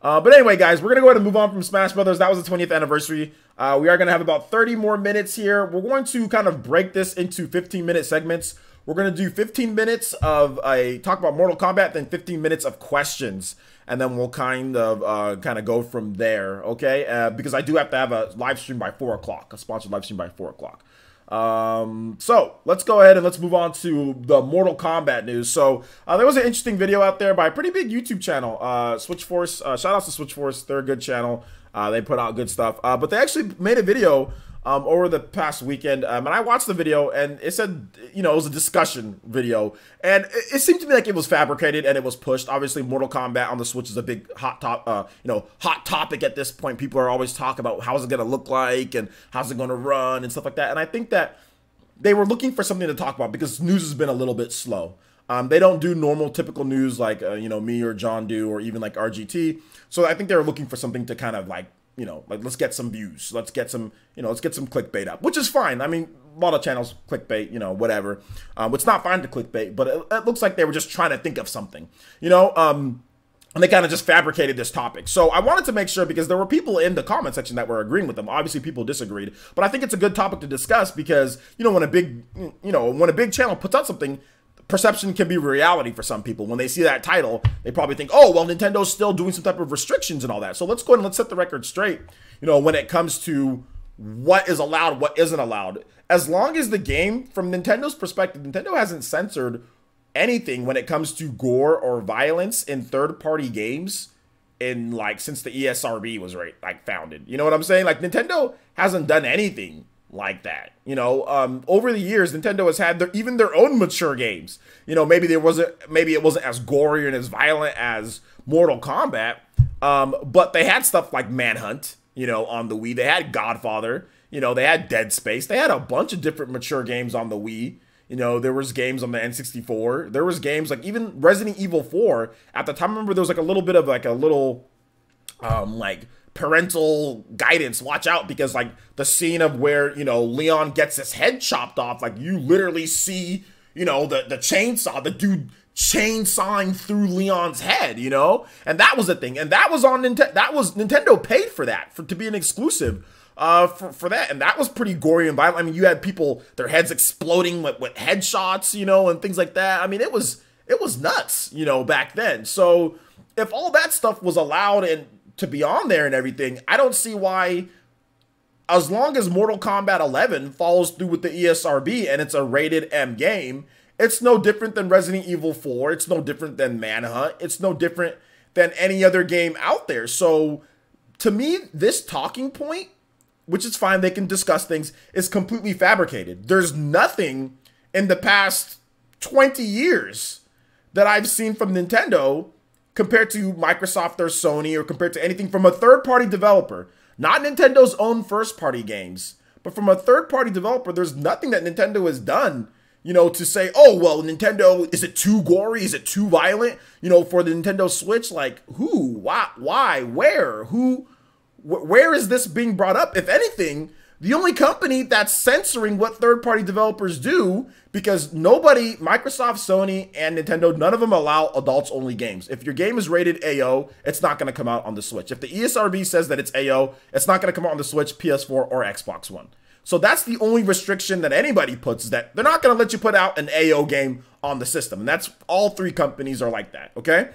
But anyway, guys, we're going to go ahead and move on from Smash Brothers. That was the 20th anniversary. We are going to have about 30 more minutes here. We're going to kind of break this into 15-minute segments. We're going to do 15 minutes of talk about Mortal Kombat, then 15 minutes of questions. And then we'll kind of go from there, okay? Because I do have to have a live stream by 4 o'clock, a sponsored live stream by 4 o'clock. So let's go ahead and let's move on to the Mortal Kombat news. So there was an interesting video out there by a pretty big YouTube channel, Switchforce. Shout out to Switchforce. They're a good channel. They put out good stuff, but they actually made a video over the past weekend, and I watched the video, and it said, you know, it was a discussion video, and it seemed to me like it was fabricated and it was pushed. Obviously, Mortal Kombat on the Switch is a big hot topic at this point. People are always talking about how's it going to look like and how's it going to run and stuff like that. And I think that they were looking for something to talk about because news has been a little bit slow. They don't do normal, typical news like you know, me or John do, or even like RGT. So I think they were looking for something to kind of like, you know, like let's get some views, let's get some clickbait up, which is fine. I mean, a lot of channels clickbait, you know, whatever. It's not fine to clickbait, but it looks like they were just trying to think of something, you know, and they kind of just fabricated this topic. So I wanted to make sure, because there were people in the comment section that were agreeing with them. Obviously, people disagreed, but I think it's a good topic to discuss because, you know, when a big channel puts out something, perception can be reality for some people. When they see that title, they probably think, oh, well, Nintendo's still doing some type of restrictions and all that. So let's go ahead and let's set the record straight, you know, when it comes to what is allowed, what isn't allowed. As long as the game, from Nintendo's perspective, Nintendo hasn't censored anything when it comes to gore or violence in third-party games in, like, since the ESRB was founded. You know what I'm saying? Like, Nintendo hasn't done anything like that, you know. Over the years, Nintendo has had even their own mature games. You know, maybe it wasn't as gory and as violent as Mortal Kombat, but they had stuff like Manhunt, you know, on the Wii. They had Godfather, you know, they had Dead Space. They had a bunch of different mature games on the Wii. You know, there was games on the N64. There was games like even Resident Evil 4 at the time. I remember there was like a little bit of like a little like parental guidance. Watch out, because like the scene of where, you know, Leon gets his head chopped off, like you literally see, you know, the chainsaw, the dude chainsawing through Leon's head, you know. And that was the thing, and that was on Nintendo. That was Nintendo paid for that, to be an exclusive for that, and that was pretty gory and violent. I mean, you had people, their heads exploding with headshots, you know, and things like that. I mean, it was nuts, you know, back then. So if all that stuff was allowed and to be on there and everything, I don't see why, as long as Mortal Kombat 11 follows through with the ESRB and it's a rated M game, it's no different than Resident Evil 4. It's no different than Manhunt. It's no different than any other game out there. So to me, this talking point, which is fine, they can discuss things, is completely fabricated. There's nothing in the past 20 years that I've seen from Nintendo compared to Microsoft or Sony, or compared to anything from a third-party developer. Not Nintendo's own first-party games, but from a third-party developer, there's nothing that Nintendo has done, you know, to say, oh, well, Nintendo, is it too gory? Is it too violent? You know, for the Nintendo Switch, like, who? Why? Where? Who? Where is this being brought up? If anything, The only company that's censoring what third-party developers do, because nobody, Microsoft, Sony, and Nintendo, none of them allow adults-only games. If your game is rated AO, it's not going to come out on the Switch. If the ESRB says that it's AO, it's not going to come out on the Switch, PS4, or Xbox One. So that's the only restriction that anybody puts, is that they're not going to let you put out an AO game on the system. And that's all three companies are like that, okay?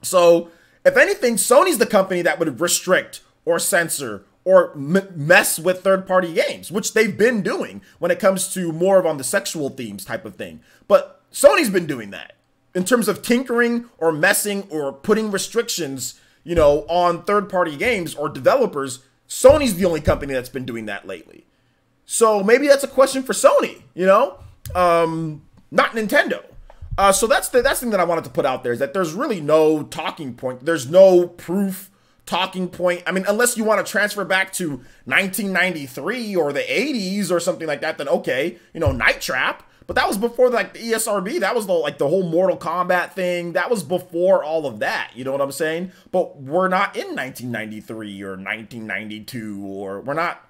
So if anything, Sony's the company that would restrict or censor or mess with third-party games, which they've been doing when it comes to more of on the sexual themes type of thing. But Sony's been doing that in terms of tinkering or messing or putting restrictions, you know, on third-party games or developers. Sony's the only company that's been doing that lately. So maybe that's a question for Sony, you know, not Nintendo. So that's the thing that I wanted to put out there, is that there's really no talking point. There's no proof talking point. I mean, unless you want to transfer back to 1993 or the 80s or something like that, then okay, you know, Night Trap. But that was before like the ESRB. That was the whole Mortal Kombat thing. That was before all of that. You know what I'm saying? But we're not in 1993 or 1992, or we're not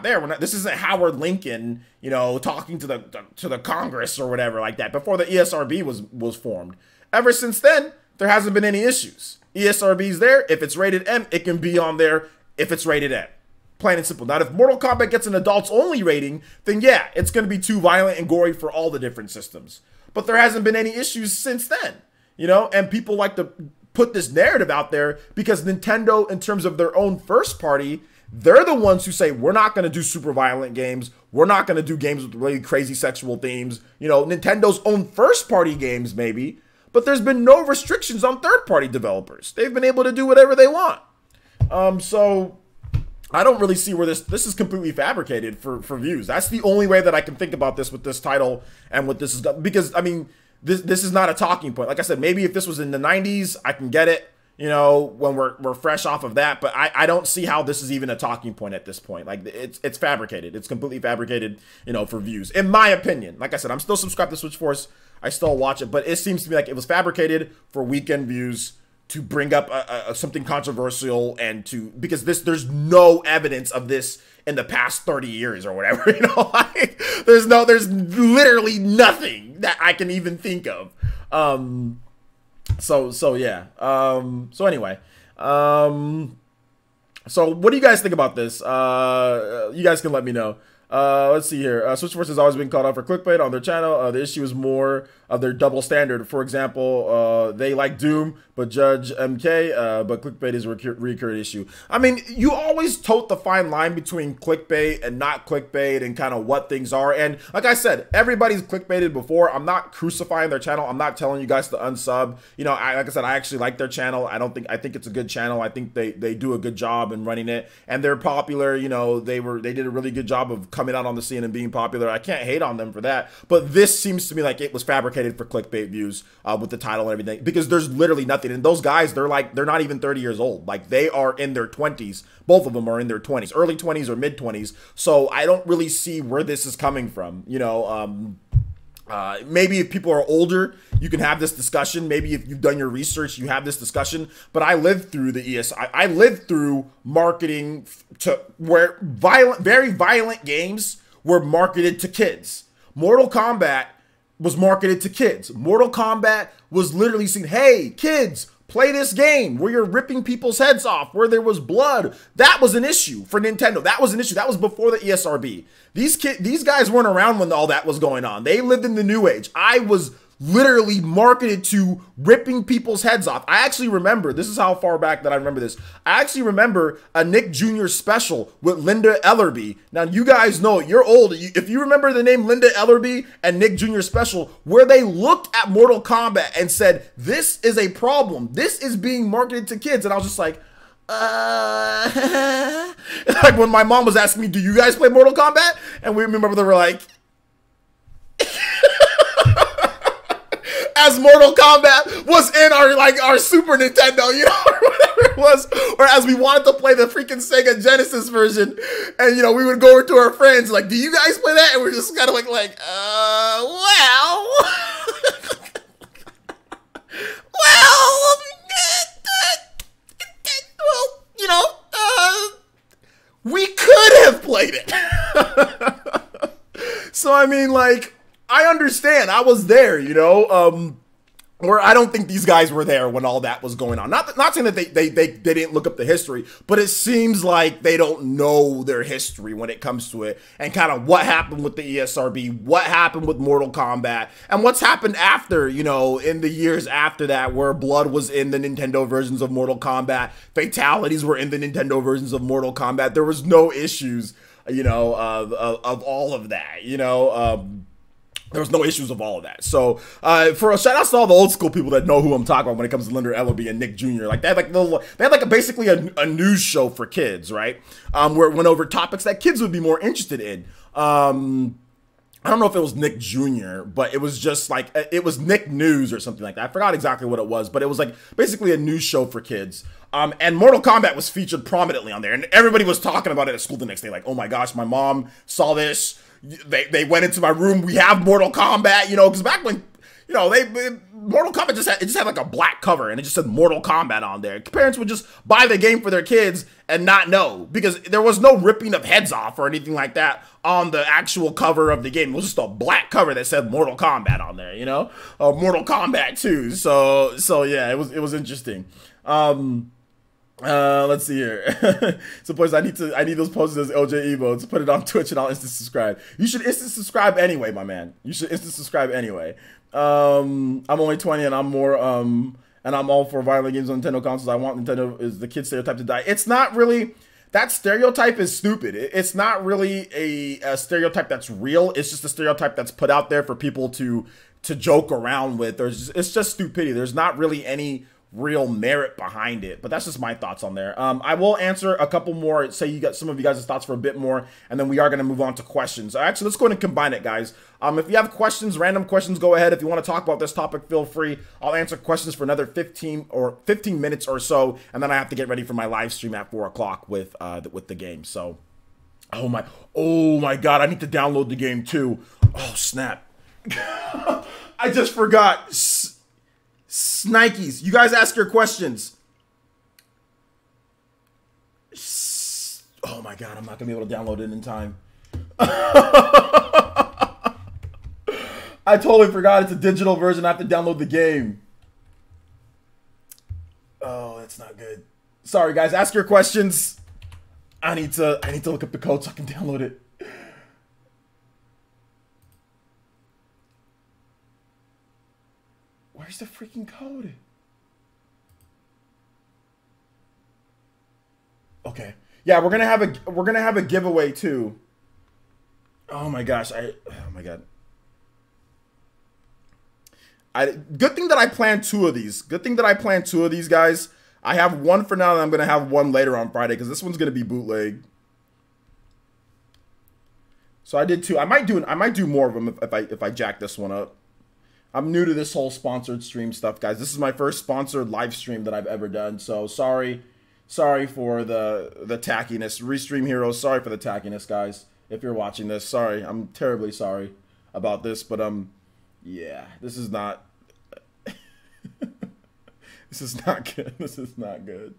there. This isn't Howard Lincoln, you know, talking to the Congress or whatever like that. Before the ESRB was formed. Ever since then, there hasn't been any issues. ESRB's there. If it's rated M, it can be on there if it's rated M. Plain and simple. Now, if Mortal Kombat gets an adults-only rating, then yeah, it's going to be too violent and gory for all the different systems. But there hasn't been any issues since then, you know? And people like to put this narrative out there because Nintendo, in terms of their own first party, they're the ones who say, we're not going to do super violent games. We're not going to do games with really crazy sexual themes. You know, Nintendo's own first-party games, maybe. But there's been no restrictions on third-party developers. They've been able to do whatever they want. So I don't really see where this is completely fabricated for views. That's the only way that I can think about this with this title and what this is, because I mean, this is not a talking point. Like I said, maybe if this was in the 90s, I can get it, you know, when we're fresh off of that. But I don't see how this is even a talking point at this point. Like it's fabricated. It's completely fabricated, you know, for views, in my opinion. Like I said, I'm still subscribed to Switch Force. I still watch it, but it seems to me like it was fabricated for weekend views to bring up something controversial, and because there's no evidence of this in the past 30 years or whatever, you know, like, there's literally nothing that I can even think of. So yeah. So anyway, so what do you guys think about this? You guys can let me know. Let's see here. Switch Force has always been called out for clickbait on their channel. The issue is more of their double standard. For example, they like Doom, but judge MK, but clickbait is a recurrent issue. I mean, you always tote the fine line between clickbait and not clickbait and kind of what things are. And like I said, everybody's clickbaited before. I'm not crucifying their channel. I'm not telling you guys to unsub. You know, like I said, I actually like their channel. I think it's a good channel. I think they do a good job in running it, and they're popular. You know, they did a really good job of coming out on the scene and being popular. I can't hate on them for that, but this seems to me like it was fabricated for clickbait views with the title and everything, because there's literally nothing. And those guys, they're not even 30 years old. Like, they are in their 20s. Both of them are in their 20s, early 20s or mid 20s. So I don't really see where this is coming from. You know, maybe if people are older, you can have this discussion. Maybe if you've done your research, you have this discussion. But I lived through the ESI. I lived through marketing to where very violent games were marketed to kids. Mortal Kombat was marketed to kids. Mortal Kombat was literally saying, hey, kids, play this game where you're ripping people's heads off, where there was blood. That was an issue for Nintendo. That was an issue. That was before the ESRB. These guys weren't around when all that was going on. They lived in the new age. I was literally marketed to ripping people's heads off. I actually remember, this is how far back that I remember this. I actually remember a Nick Jr. special with Linda Ellerby. Now, you guys know, you're old. If you remember the name Linda Ellerby and Nick Jr. special, where they looked at Mortal Kombat and said, this is a problem. This is being marketed to kids. And I was just like, like when my mom was asking me, do you guys play Mortal Kombat? And we remember they were like, as Mortal Kombat was in our Super Nintendo, you know, or whatever it was, or as we wanted to play the freaking Sega Genesis version, and you know, we would go over to our friends like, do you guys play that? And we're just kind of like well, well, you know, we could have played played it. So, I mean, like, I understand. I was there, you know? Where I don't think these guys were there when all that was going on. Not saying that they didn't look up the history, but it seems like they don't know their history when it comes to it, and kind of what happened with the ESRB, what happened with Mortal Kombat, and what's happened after, you know, in the years after that, where blood was in the Nintendo versions of Mortal Kombat, fatalities were in the Nintendo versions of Mortal Kombat. There was no issues, you know, of all of that, you know. There was no issues of all of that. So, for a shout out to all the old school people that know who I'm talking about when it comes to Linda Ellaby and Nick Jr. Like they had like basically a news show for kids, right? Where it went over topics that kids would be more interested in. I don't know if it was Nick Jr., but it was just like, it was Nick News or something like that. I forgot exactly what it was, but it was like basically a news show for kids. And Mortal Kombat was featured prominently on there, and everybody was talking about it at school the next day. Like, oh my gosh, my mom saw this. They went into my room. We have Mortal Kombat, you know, because back when, you know, Mortal Kombat just had like a black cover and it just said Mortal Kombat on there. Parents would just buy the game for their kids and not know, because there was no ripping of heads off or anything like that on the actual cover of the game. It was just a black cover that said Mortal Kombat on there, you know, Mortal Kombat 2. So yeah, it was interesting. Let's see here. So boys, I need those posters as LJ Evo to put it on Twitch, and I'll instant subscribe. You should instant subscribe anyway, my man. You should instant subscribe anyway. I'm only 20 and I'm more and I'm all for violent games on Nintendo consoles. I want Nintendo is the kid stereotype to die. It's not really, that stereotype is stupid. It's not really a stereotype that's real. It's just a stereotype that's put out there for people to joke around with. It's just stupidity. There's not really any real merit behind it, but that's just my thoughts on there. I will answer a couple more, say you got some of you guys' thoughts for a bit more, and then we are going to move on to questions. Actually, let's go ahead and combine it, guys. If you have questions, random questions, go ahead. If you want to talk about this topic, feel free. I'll answer questions for another 15 minutes or so, and then I have to get ready for my live stream at 4 o'clock with the game. So, oh my god, I need to download the game too. Oh snap! I just forgot. Snikes, you guys ask your questions. Oh my god, I'm not gonna be able to download it in time. I totally forgot it's a digital version. I have to download the game. Oh, that's not good. Sorry guys, ask your questions. I need to look up the code so I can download it. Where's the freaking code? Okay. Yeah, we're gonna have a giveaway too. Oh my gosh, oh my god. Good thing that I planned 2 of these. Good thing that I planned 2 of these, guys. I have one for now, and I'm gonna have one later on Friday because this one's gonna be bootleg. So I did 2. I might do more of them if I jack this one up. I'm new to this whole sponsored stream stuff, guys. This is my first sponsored live stream that I've ever done. So sorry for the tackiness. Restream Heroes, sorry for the tackiness, guys. If you're watching this, sorry. I'm terribly sorry about this, but yeah, this is not this is not good. This is not good.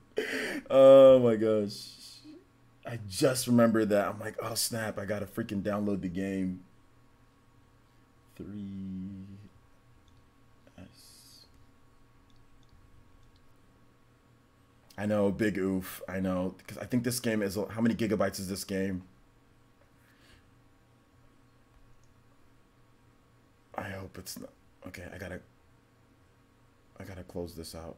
Oh my gosh. I just remembered that. I'm like, oh snap, I gotta freaking download the game. 3 I know, big oof. I know, because I think this game is, how many gigabytes is this game? I hope it's not. Okay, I gotta close this out.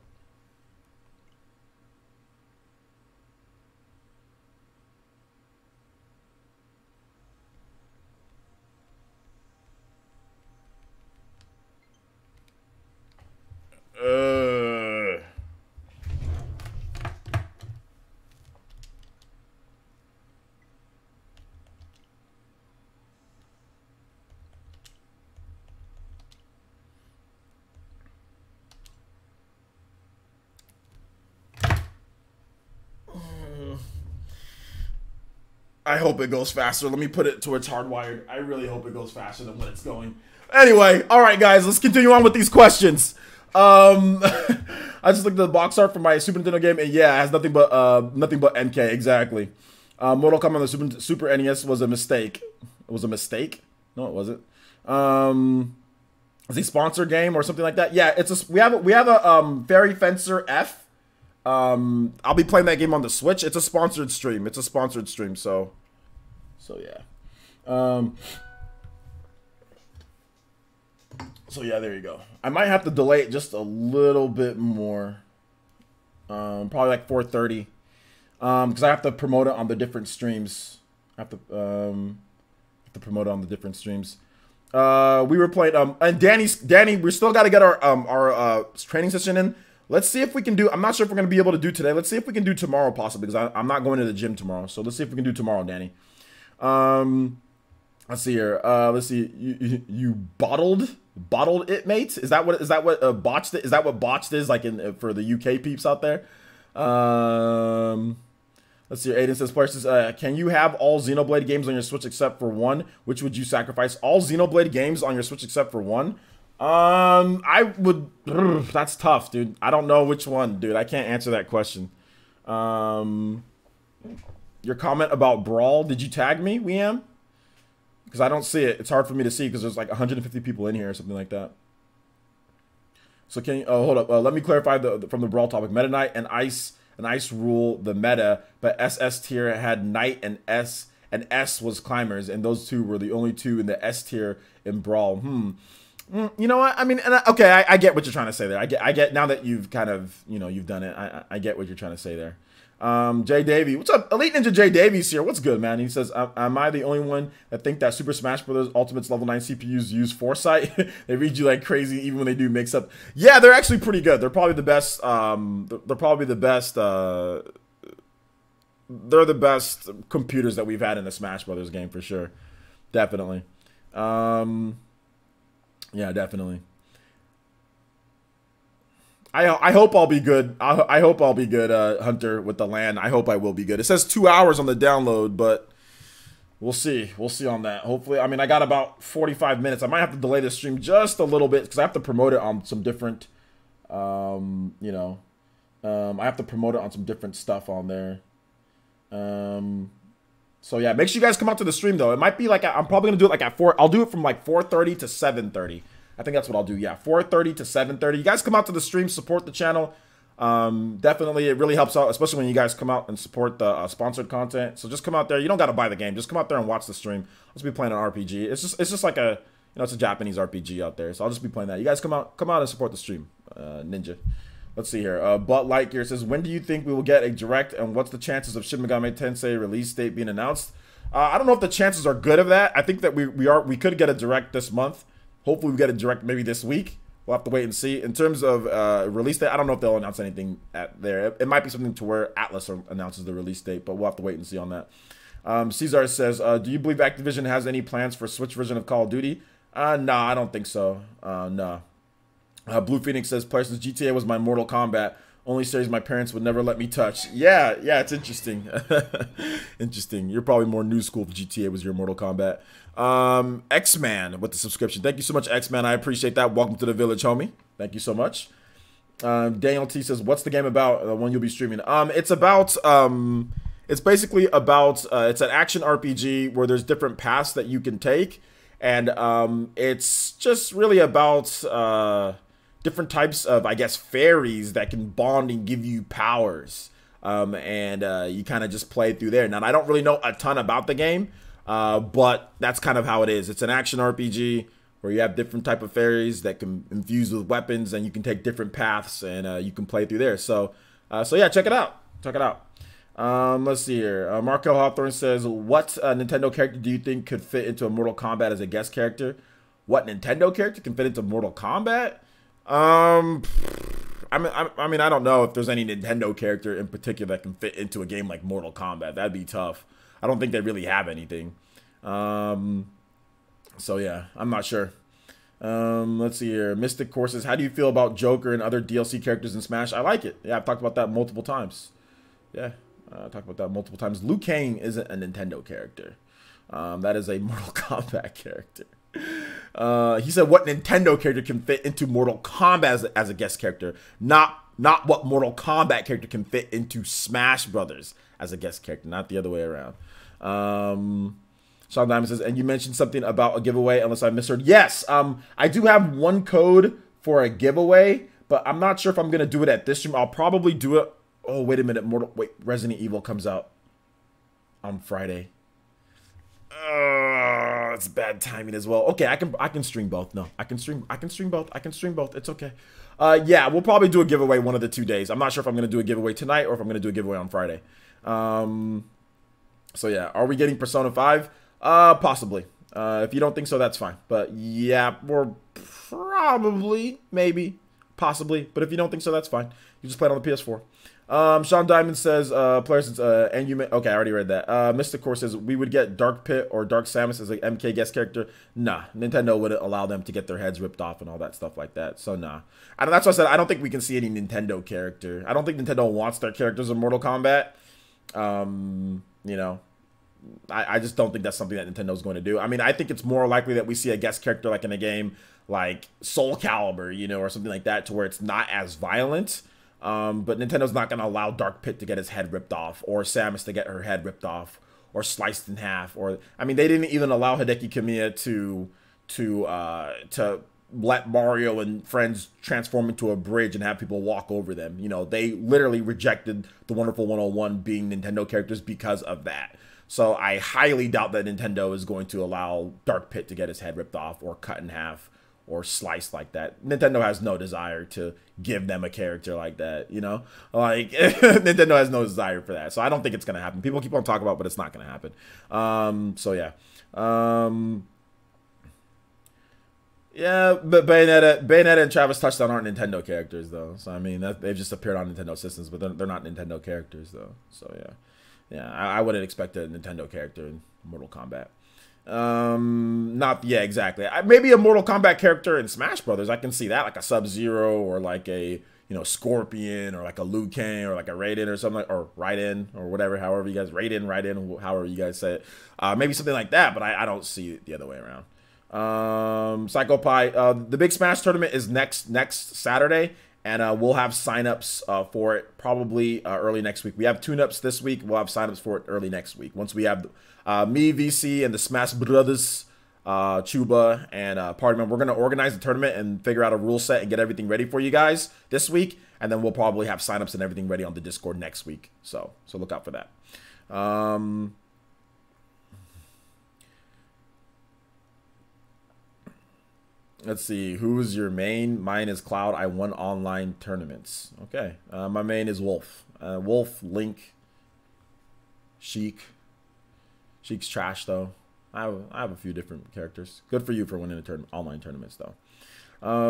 I hope it goes faster. Let me put it to where it's hardwired. I really hope it goes faster than what it's going. Anyway, all right, guys, let's continue on with these questions. I just looked at the box art for my Super Nintendo game, and yeah, it has nothing but NK, exactly. Mortal Kombat on the Super NES was a mistake. It was a mistake? No, it wasn't. Is a sponsored game or something like that? Yeah, we have a Fairy Fencer F. I'll be playing that game on the Switch. It's a sponsored stream. So yeah. So yeah, there you go. I might have to delay it just a little bit more. Probably like 4:30. Because I have to promote it on the different streams. I have to promote it on the different streams. We were playing and Danny, we still got to get our training session in. Let's see if we can do. I'm not sure if we're gonna be able to do today. Let's see if we can do tomorrow possibly, because I'm not going to the gym tomorrow. So let's see if we can do tomorrow, Danny. Let's see here. Let's see. You bottled it, mate. Is that what botched it? Is that what botched is like for the UK peeps out there? Let's see. Aiden says, "Players says, can you have all Xenoblade games on your Switch except for one? Which would you sacrifice? All Xenoblade games on your Switch except for one? I would. That's tough, dude. I don't know which one, dude. I can't answer that question. Your comment about Brawl. Did you tag me, Weam? Because I don't see it. It's hard for me to see because there's like 150 people in here or something like that. So can you? Oh, hold up. Let me clarify from the Brawl topic. Meta Knight and Ice rule the meta, but SS tier had Knight and S was Climbers, and those two were the only two in the S tier in Brawl. You know what? I mean, okay, I get what you're trying to say there. I get now that you've kind of, you've done it. I get what you're trying to say there. Jay Davy, what's up? Elite Ninja Jay Davies here. What's good, man? He says, am I the only one that think that Super Smash Bros. Ultimate's level 9 CPUs use foresight? They read you like crazy even when they do mix up. Yeah, they're actually pretty good. They're probably the best. They're probably the best. They're the best computers that we've had in the Smash Brothers game for sure. Definitely. Yeah, definitely. I hope I'll be good. I hope I'll be good, Hunter, with the LAN. I hope I will be good. It says 2 hours on the download, but we'll see. We'll see on that. Hopefully, I mean, I got about 45 minutes. I might have to delay the stream just a little bit because I have to promote it on some different, I have to promote it on some different stuff on there. So yeah, make sure you guys come out to the stream though. It might be like I'm probably gonna do it like at 4. I'll do it from like 4:30 to 7:30. I think that's what I'll do. Yeah, 4:30 to 7:30. You guys come out to the stream, support the channel. Definitely, it really helps out, especially when you guys come out and support the sponsored content. So just come out there. You don't got to buy the game. Just come out there and watch the stream. I'll just be playing an RPG. It's just like a, it's a Japanese RPG out there. So I'll just be playing that. You guys come out and support the stream, Ninja. Let's see here. Butt Light here says, when do you think we will get a direct, and what's the chances of Shin Megami Tensei release date being announced? I don't know if the chances are good of that. I think that we could get a direct this month. Hopefully we get a direct maybe this week. We'll have to wait and see. In terms of release date, I don't know if they'll announce anything at there. It might be something to where Atlas announces the release date, but we'll have to wait and see on that. Caesar says, do you believe Activision has any plans for Switch version of Call of Duty? No, I don't think so. No. Blue Phoenix says, Parsons, GTA was my Mortal Kombat. Only series my parents would never let me touch. Yeah, it's interesting. Interesting. You're probably more new school if GTA was your Mortal Kombat. X-Man with the subscription. Thank you so much, X-Man. I appreciate that. Welcome to the village, homie. Thank you so much. Daniel T says, what's the game about? The one you'll be streaming. It's about, it's basically about, it's an action RPG where there's different paths that you can take. And it's just really about different types of, I guess, fairies that can bond and give you powers. You kind of just play through there. Now, I don't really know a ton about the game, but that's kind of how it is. It's an action RPG where you have different type of fairies that can infuse with weapons, and you can take different paths, and you can play through there. So yeah, check it out. Check it out. Let's see here. Markel Hawthorne says, what Nintendo character do you think could fit into a Mortal Kombat as a guest character? What Nintendo character can fit into Mortal Kombat? I mean, I don't know if there's any Nintendo character in particular that can fit into a game like Mortal Kombat. That'd be tough. I don't think they really have anything. So yeah, I'm not sure. Let's see here. Mystic Courses, how do you feel about Joker and other DLC characters in Smash? I like it. Yeah, I've talked about that multiple times. Yeah, I talked about that multiple times. Liu Kang isn't a Nintendo character. That is a Mortal Kombat character. He said, what Nintendo character can fit into Mortal Kombat as a guest character? Not not what Mortal Kombat character can fit into Smash Brothers as a guest character, not the other way around. Sean Diamond says, and you mentioned something about a giveaway, unless I misheard. Yes, I do have one code for a giveaway, but I'm not sure if I'm going to do it at this stream. I'll probably do it. Oh, wait a minute. Resident Evil comes out on Friday. It's bad timing as well. Okay, I can stream both. No, I can stream both. It's okay. Yeah, we'll probably do a giveaway one of the 2 days. I'm not sure if I'm going to do a giveaway tonight or if I'm going to do a giveaway on Friday. So yeah, are we getting Persona 5? Possibly. If you don't think so, that's fine. But yeah, we're probably, maybe, possibly. But if you don't think so, that's fine. You just play it on the PS4. Sean Diamond says, players, and you okay, I already read that. Mr. Core says, we would get Dark Pit or Dark Samus as an MK guest character. Nah, Nintendo wouldn't allow them to get their heads ripped off and all that stuff like that. So nah. That's why I said I don't think we can see any Nintendo character. I don't think Nintendo wants their characters in Mortal Kombat. You know, I just don't think that's something that Nintendo's going to do. I mean, I think it's more likely that we see a guest character like in a game like Soul Calibur, you know, or something like that, to where it's not as violent. But Nintendo's not going to allow Dark Pit to get his head ripped off, or Samus to get her head ripped off, or sliced in half, or I mean, they didn't even allow Hideki Kamiya to let Mario and friends transform into a bridge and have people walk over them. You know, they literally rejected the Wonderful 101 being Nintendo characters because of that. So I highly doubt that Nintendo is going to allow Dark Pit to get his head ripped off or cut in half or sliced like that. Nintendo has no desire to give them a character like that, you know? Like, Nintendo has no desire for that. So I don't think it's going to happen. People keep on talking about it, but it's not going to happen. So yeah. Yeah, but Bayonetta and Travis Touchdown aren't Nintendo characters, though. So, I mean, they've just appeared on Nintendo systems, but they're not Nintendo characters, though. So, yeah. Yeah, I wouldn't expect a Nintendo character in Mortal Kombat. Yeah, exactly. Maybe a Mortal Kombat character in Smash Brothers. I can see that, like a Sub-Zero or like a, you know, Scorpion or like a Liu Kang or like a Raiden or something, or Raiden or whatever, however you guys, Raiden, however you guys say it. Maybe something like that, but I don't see it the other way around. Psycho Pie, the Big Smash tournament is next Saturday, and we'll have signups for it probably early next week. We have tune-ups this week. We'll have signups for it early next week. Once we have me, VC, and the Smash Brothers, Chuba, and Party Man, we're going to organize the tournament and figure out a rule set and get everything ready for you guys this week. And then we'll probably have signups and everything ready on the Discord next week. So look out for that. Let's see. Who's your main? Mine is Cloud. I won online tournaments. Okay. My main is Wolf. Wolf, Link, Sheik. Sheik's trash, though. I have a few different characters. Good for you for winning online tournaments, though.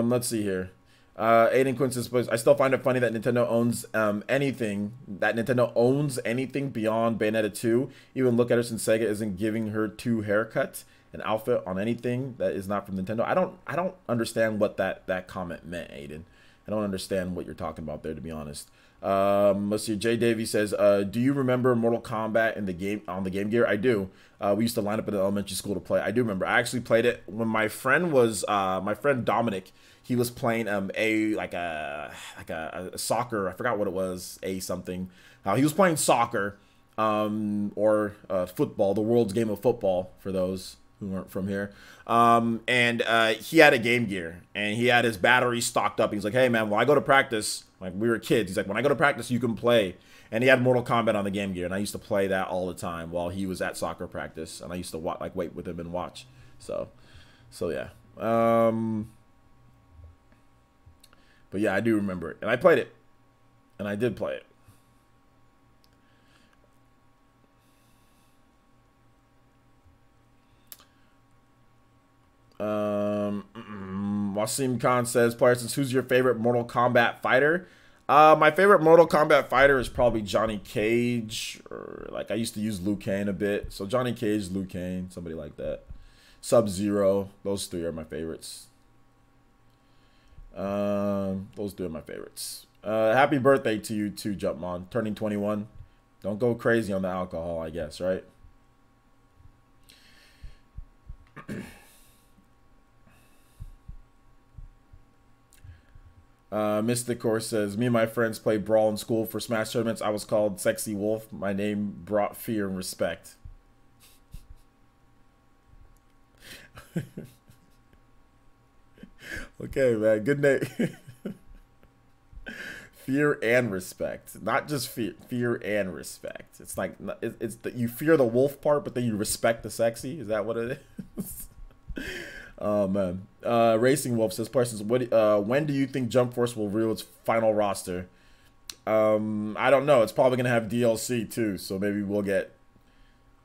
Let's see here. Aiden Quinn says, I still find it funny that Nintendo owns anything. That Nintendo owns anything beyond Bayonetta 2. Even Look at her since Sega isn't giving her 2 haircuts. An outfit on anything that is not from Nintendo. I don't understand what that comment meant, Aiden. I don't understand what you're talking about there, to be honest. Let's see. Jay Davey says, do you remember Mortal Kombat in the game on the Game Gear? I do. We used to line up in elementary school to play. I do remember. I actually played it when my friend was my friend Dominic. He was playing a soccer. I forgot what it was. A something. He was playing soccer or football, the world's game of football for those who aren't from here. And he had a Game Gear, and he had his battery stocked up. He's like, hey, man, when I go to practice, like we were kids, he's like, when I go to practice, you can play. And he had Mortal Kombat on the Game Gear, and I used to play that all the time while he was at soccer practice, and I used to wait with him and watch. So yeah. But yeah, I do remember it, and I played it, and I did play it. Wasim Khan says, Parsons, who's your favorite Mortal Kombat fighter? My favorite Mortal Kombat fighter is probably Johnny Cage, or like I used to use Liu Kang a bit. So Johnny Cage, Liu Kang, somebody like that. Sub-Zero, those 3 are my favorites. Those 3 are my favorites. Happy birthday to you too, Jumpmon. Turning 21. Don't go crazy on the alcohol, I guess, right? Mystic Core says, me and my friends played Brawl in school for Smash tournaments. I was called Sexy Wolf. My name brought fear and respect. Okay, man. Good name. Fear and respect, not just fear and respect. It's like it's that you fear the wolf part, but then you respect the sexy. Is that what it is? Oh man. Racing Wolf says, "Parsons, when do you think Jump Force will reveal its final roster?" I don't know. It's probably gonna have DLC too, so maybe we'll get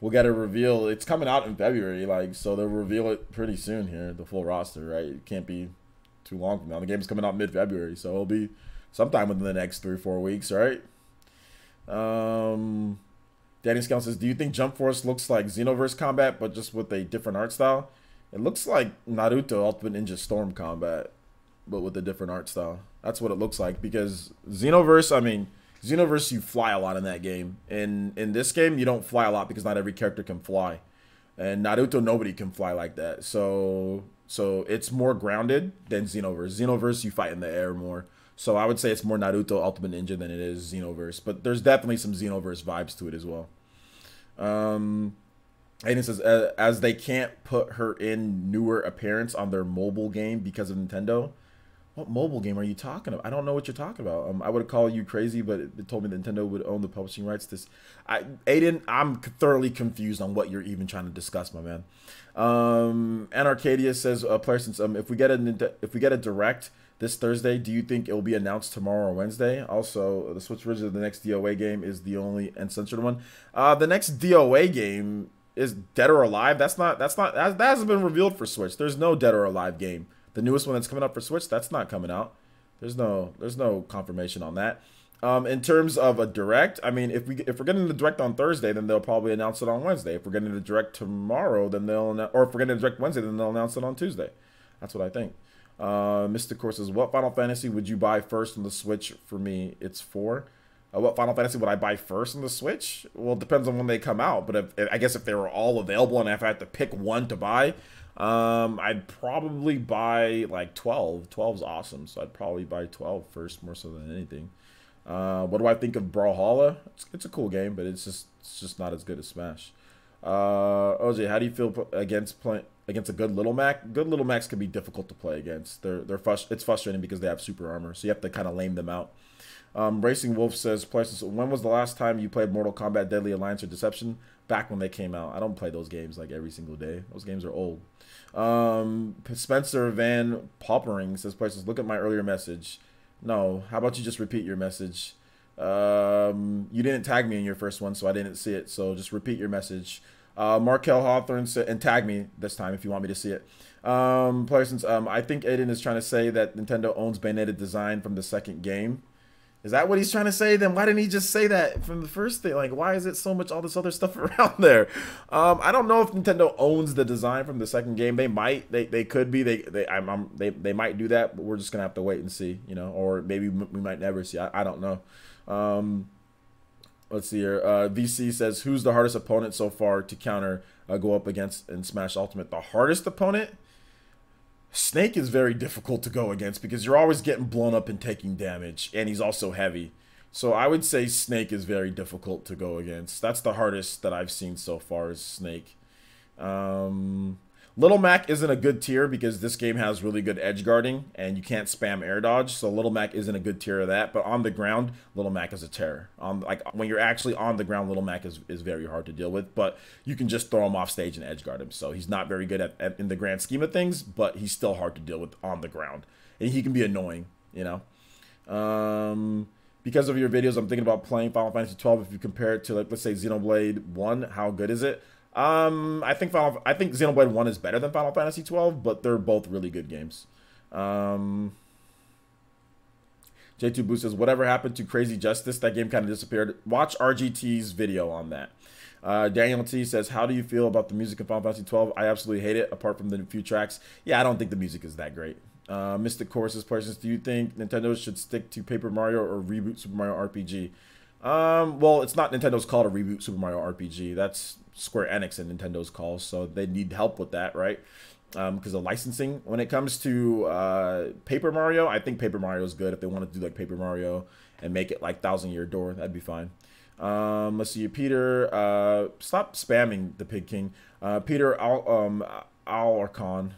a reveal. It's coming out in February, like, so they'll reveal it pretty soon here, the full roster, right? It can't be too long from now. The game's coming out mid-February, so it'll be sometime within the next 3 or 4 weeks, right? Danny Scout says, do you think Jump Force looks like Xenoverse Combat, but just with a different art style? It looks like Naruto Ultimate Ninja Storm Combat, but with a different art style. That's what it looks like, because Xenoverse, I mean, Xenoverse, you fly a lot in that game. In this game, you don't fly a lot because not every character can fly. And Naruto, nobody can fly like that. So it's more grounded than Xenoverse. Xenoverse, you fight in the air more. So I would say it's more Naruto Ultimate Ninja than it is Xenoverse. But there's definitely some Xenoverse vibes to it as well. Aiden says, as they can't put her in newer appearance on their mobile game because of Nintendo. What mobile game are you talking about? I don't know what you're talking about. I would call you crazy, but it told me Nintendo would own the publishing rights. Aiden, I'm thoroughly confused on what you're even trying to discuss, my man. And Arcadia says, player, since if we get a direct this Thursday, do you think it will be announced tomorrow or Wednesday? Also, the Switch version of the next DOA game is the only uncensored one. The next DOA game is Dead or Alive. That hasn't been revealed for Switch. There's no Dead or Alive game. The newest one that's coming up for Switch, that's not coming out. There's no confirmation on that. In terms of a direct, I mean, if we're getting the direct on Thursday, then they'll probably announce it on Wednesday. If we're getting the direct tomorrow, then or if we're getting the direct Wednesday, then they'll announce it on Tuesday. That's what I think. Mr. Core says, what Final Fantasy would you buy first on the Switch? For me, it's 4. What Final Fantasy would I buy first on the Switch? Well, it depends on when they come out. But I guess if they were all available and if I had to pick one to buy, I'd probably buy like 12. 12's awesome, so I'd probably buy 12 first, more so than anything. What do I think of Brawlhalla? It's a cool game, but it's just not as good as Smash. OJ, how do you feel against a good Little Mac? Good Little Macs can be difficult to play against. It's frustrating because they have super armor, so you have to kind of lame them out. Racing Wolf says, when was the last time you played Mortal Kombat Deadly Alliance or Deception? Back when they came out. I don't play those games like every single day. Those games are old. Spencer Van Poppering says, look at my earlier message. No, how about you just repeat your message? You didn't tag me in your first one, so I didn't see it. So just repeat your message. Markel Hawthorne said, and tag me this time if you want me to see it. I think Aiden is trying to say that Nintendo owns Bayonetta design from the second game. Is that what he's trying to say? Then why didn't he just say that from the first thing? Like, why is it so much all this other stuff around there? I don't know if Nintendo owns the design from the second game. They might. They could be. They might do that, but we're just gonna have to wait and see, you know. Or maybe we might never see. I don't know. Let's see here. VC says, who's the hardest opponent so far to counter go up against in Smash Ultimate? The hardest opponent? Snake is very difficult to go against because you're always getting blown up and taking damage, and he's also heavy. So I would say Snake is very difficult to go against. That's the hardest that I've seen so far is Snake. Little Mac isn't a good tier because this game has really good edge guarding and you can't spam air dodge. So Little Mac isn't a good tier of that. But on the ground, Little Mac is a terror. Like when you're actually on the ground, Little Mac is very hard to deal with. But you can just throw him off stage and edge guard him. So he's not very good in the grand scheme of things, but he's still hard to deal with on the ground. And he can be annoying, you know. Because of your videos, I'm thinking about playing Final Fantasy 12. If you compare it to, like, let's say Xenoblade 1, how good is it? I think Xenoblade 1 is better than Final Fantasy 12, but they're both really good games. J2 Boo says, whatever happened to Crazy Justice? That game kind of disappeared. Watch RGT's video on that. Daniel T says, how do you feel about the music in Final Fantasy 12? I absolutely hate it, apart from the few tracks. Yeah, I don't think the music is that great. Mystic Courses Parsons, do you think Nintendo should stick to Paper Mario or reboot Super Mario RPG? Well, it's not Nintendo's call to reboot Super Mario RPG. That's Square Enix and Nintendo's call, so they need help with that, right? because of licensing. When it comes to Paper Mario, I think Paper Mario is good. If they want to do like Paper Mario and make it like 1,000-Year Door, that'd be fine. Let's see, Peter. Stop spamming the Pig King. Peter Alarcon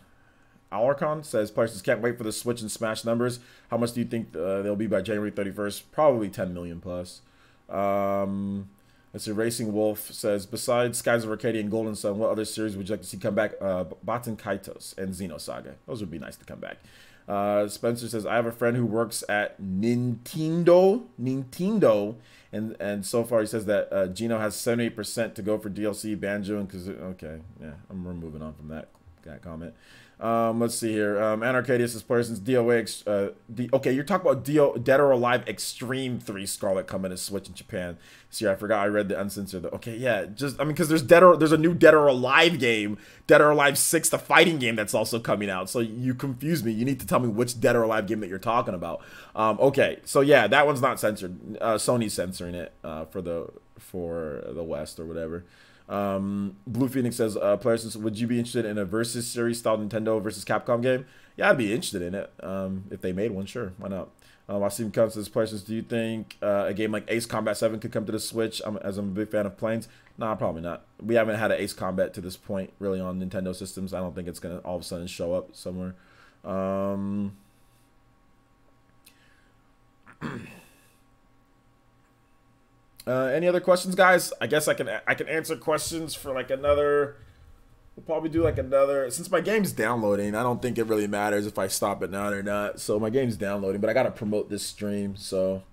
says players can't wait for the Switch and Smash numbers. How much do you think they'll be by January 31st? Probably 10 million plus. Let's see, Racing Wolf says, besides Skies of Arcadia and Golden Sun, what other series would you like to see come back? Baten Kaitos and Xenosaga. Those would be nice to come back. Spencer says, I have a friend who works at Nintendo, and so far he says that Gino has 78% to go for DLC, Banjo, and Kazooie. Okay, yeah, we're moving on from that comment. Let's see here. Anarcadius says player since DOA. Okay, you're talking about Dead or Alive Extreme 3 Scarlet coming to Switch in Japan. See, I forgot I read the uncensored. Okay, yeah, because there's a new Dead or Alive game, Dead or Alive 6, the fighting game that's also coming out. So you confuse me. You need to tell me which Dead or Alive game that you're talking about. Okay, so yeah, that one's not censored. Sony's censoring it for the West or whatever. Blue Phoenix says, players, would you be interested in a versus series style Nintendo versus Capcom game? Yeah, I'd be interested in it. If they made one, sure, why not? Wasim Khan says, players, do you think a game like Ace Combat 7 could come to the Switch? As I'm a big fan of planes. Nah, probably not. We haven't had an Ace Combat to this point, really, on Nintendo systems. I don't think it's gonna all of a sudden show up somewhere. Any other questions, guys? I guess I can answer questions for like another. We'll probably do like another. Since my game's downloading, I don't think it really matters if I stop it now or not. So my game's downloading, but I gotta promote this stream, so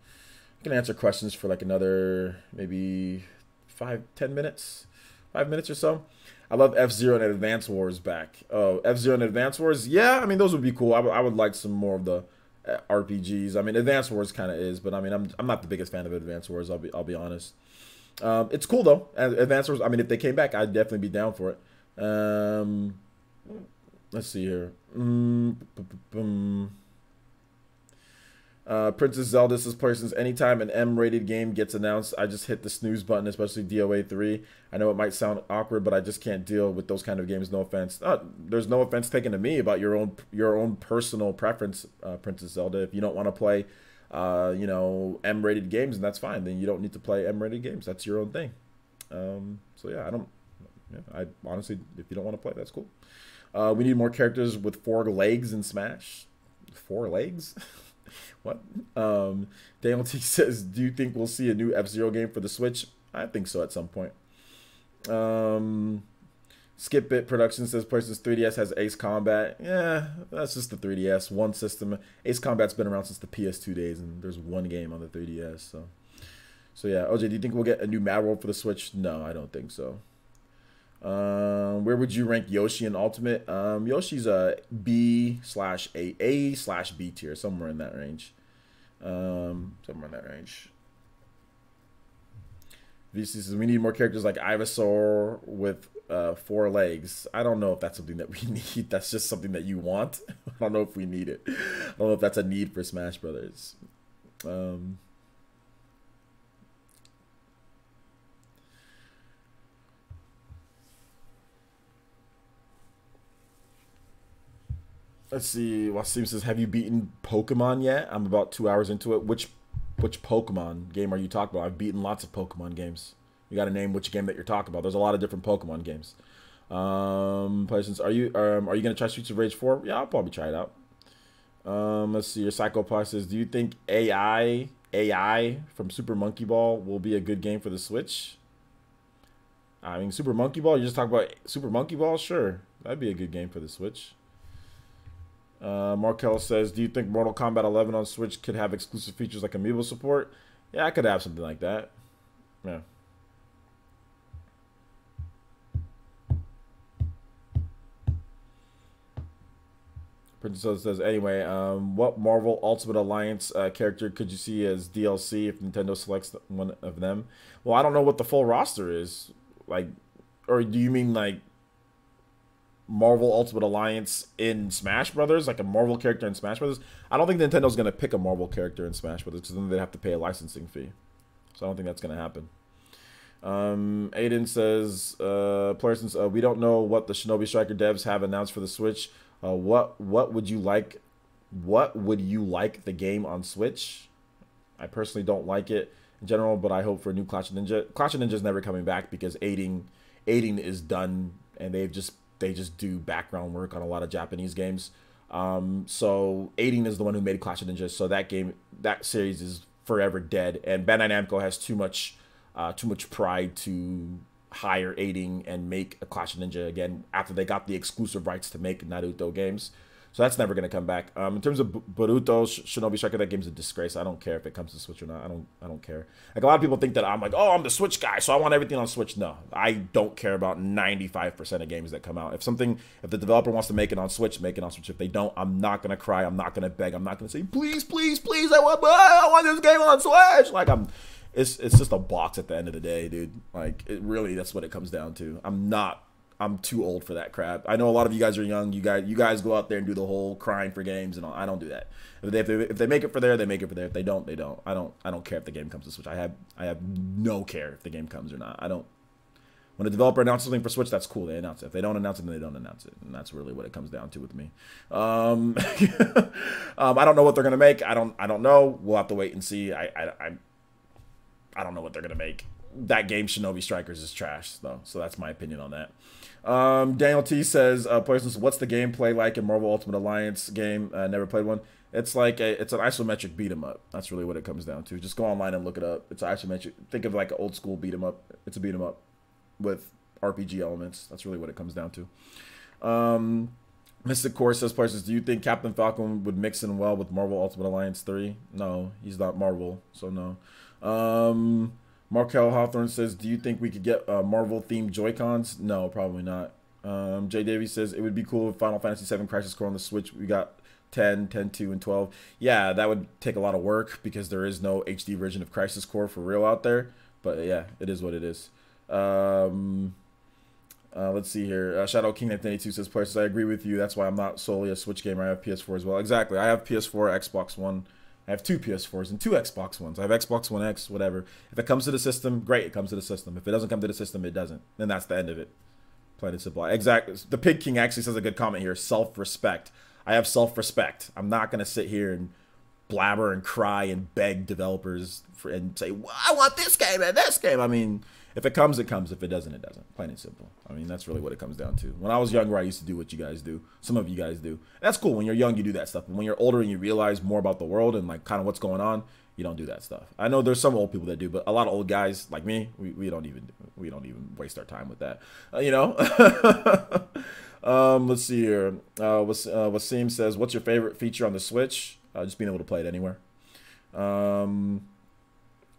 I can answer questions for like another maybe 5-10 minutes, 5 minutes or so. I love F-Zero and Advance Wars back. Oh, F-Zero and Advance Wars, yeah. I mean, those would be cool. I would like some more of the RPGs. I mean, Advance Wars kind of is, but I mean, I'm not the biggest fan of Advance Wars. I'll be honest. It's cool though. Advance Wars. I mean, if they came back, I'd definitely be down for it. Let's see here. Princess Zelda says, persons, anytime an M-rated game gets announced, I just hit the snooze button, especially DOA 3. I know it might sound awkward, but I just can't deal with those kind of games. No offense. There's no offense taken to me about your own personal preference, Princess Zelda. If you don't want to play, you know, M-rated games, and that's fine. Then you don't need to play M-rated games. That's your own thing. So yeah, I honestly, if you don't want to play, that's cool. We need more characters with 4 legs in Smash. 4 legs? What? Daniel T says, do you think we'll see a new F-Zero game for the Switch? I think so at some point. Skip It Production says, person's 3DS has Ace Combat. Yeah, that's just the 3DS. One system. Ace Combat's been around since the PS2 days, and there's one game on the 3DS. So yeah. OJ, do you think we'll get a new Mad World for the Switch? No, I don't think so. Where would you rank Yoshi in Ultimate? Yoshi's a A/B tier, somewhere in that range. VC says we need more characters like Ivysaur with 4 legs. I don't know if that's something that we need. That's just something that you want. I don't know if we need it. I don't know if that's a need for Smash Brothers. Let's see. Wasim says, have you beaten Pokemon yet? I'm about 2 hours into it. Which Pokemon game are you talking about? I've beaten lots of Pokemon games. You got to name which game that you're talking about. There's a lot of different Pokemon games. Patience, are you gonna try Streets of Rage 4? Yeah, I'll probably try it out. Let's see. Your Psychopath says, do you think AI from Super Monkey Ball will be a good game for the Switch? I mean, Super Monkey Ball. You just talk about Super Monkey Ball? Sure, that'd be a good game for the Switch. Markel says, do you think Mortal Kombat 11 on Switch could have exclusive features like amiibo support? Yeah, I could have something like that. Yeah. Princess says, anyway, what Marvel Ultimate Alliance character could you see as DLC if Nintendo selects one of them? Well, I don't know what the full roster is. Like, or do you mean like Marvel Ultimate Alliance in Smash Brothers, like a Marvel character in Smash Brothers? I don't think Nintendo's going to pick a Marvel character in Smash Brothers because then they'd have to pay a licensing fee. So I don't think that's going to happen. Aiden says, Players, we don't know what the Shinobi Striker devs have announced for the Switch. What would you like? What would you like the game on Switch? I personally don't like it in general, but I hope for a new Clash of Ninja. Clash of Ninja is never coming back because aiding is done, and they just do background work on a lot of Japanese games. So aiding is the one who made Clash of Ninja, so that series is forever dead, and Bandai Namco has too much pride to hire aiding and make a Clash of Ninja again after they got the exclusive rights to make Naruto games. So that's never going to come back. In terms of Boruto, Shinobi Striker, that game's a disgrace. I don't care if it comes to Switch or not. I don't care. Like, a lot of people think that I'm like, oh, I'm the Switch guy, so I want everything on Switch. No, I don't care about 95% of games that come out. If the developer wants to make it on Switch, make it on Switch. If they don't, I'm not going to cry. I'm not going to beg. I'm not going to say, please, please, please, I want this game on Switch. Like, it's just a box at the end of the day, dude. Like, that's what it comes down to. I'm too old for that crap. I know a lot of you guys are young. You guys go out there and do the whole crying for games and all. I don't do that. If they make it for there, they make it for there. If they don't, they don't. I don't care if the game comes to Switch. I have no care if the game comes or not. I don't. When a developer announces something for Switch, that's cool. They announce it. If they don't announce it, then they don't announce it. And that's really what it comes down to with me. I don't know what they're gonna make. I don't know. We'll have to wait and see. I don't know what they're gonna make. That game, Shinobi Strikers, is trash, though. So that's my opinion on that. Daniel T says, what's the gameplay like in Marvel Ultimate Alliance game? Never played one. It's like it's an isometric beat 'em up. That's really what it comes down to. Just go online and look it up. It's isometric. Think of like an old school beat 'em up. It's a beat 'em up with RPG elements. That's really what it comes down to. Mystic Core says, do you think Captain Falcon would mix in well with Marvel Ultimate Alliance 3? No, he's not Marvel, so no. Markel Hawthorne says, do you think we could get Marvel-themed Joy-Cons? No, probably not. Jay Davies says, it would be cool if Final Fantasy VII Crisis Core on the Switch. We got 10, 10.2, and 12. Yeah, that would take a lot of work because there is no HD version of Crisis Core for real out there. But yeah, it is what it is. Let's see here. Shadow King 1982 says, Places, I agree with you. That's why I'm not solely a Switch gamer. I have PS4 as well. Exactly. I have PS4, Xbox One. I have 2 PS4s and 2 Xbox Ones. I have Xbox One X, whatever. If it comes to the system, great, it comes to the system. If it doesn't come to the system, it doesn't. Then that's the end of it. Plain and simple. Exactly. The Pig King actually says a good comment here. Self-respect. I have self-respect. I'm not going to sit here and blabber and cry and beg developers and say, well, I want this game and this game. I mean, if it comes, it comes. If it doesn't, it doesn't. Plain and simple. I mean, that's really what it comes down to. When I was younger, I used to do what you guys do. Some of you guys do. That's cool. When you're young, you do that stuff. But when you're older and you realize more about the world and like kind of what's going on, you don't do that stuff. I know there's some old people that do, but a lot of old guys like me, we don't even waste our time with that. You know. Let's see here. Wasim says, "What's your favorite feature on the Switch?" Just being able to play it anywhere.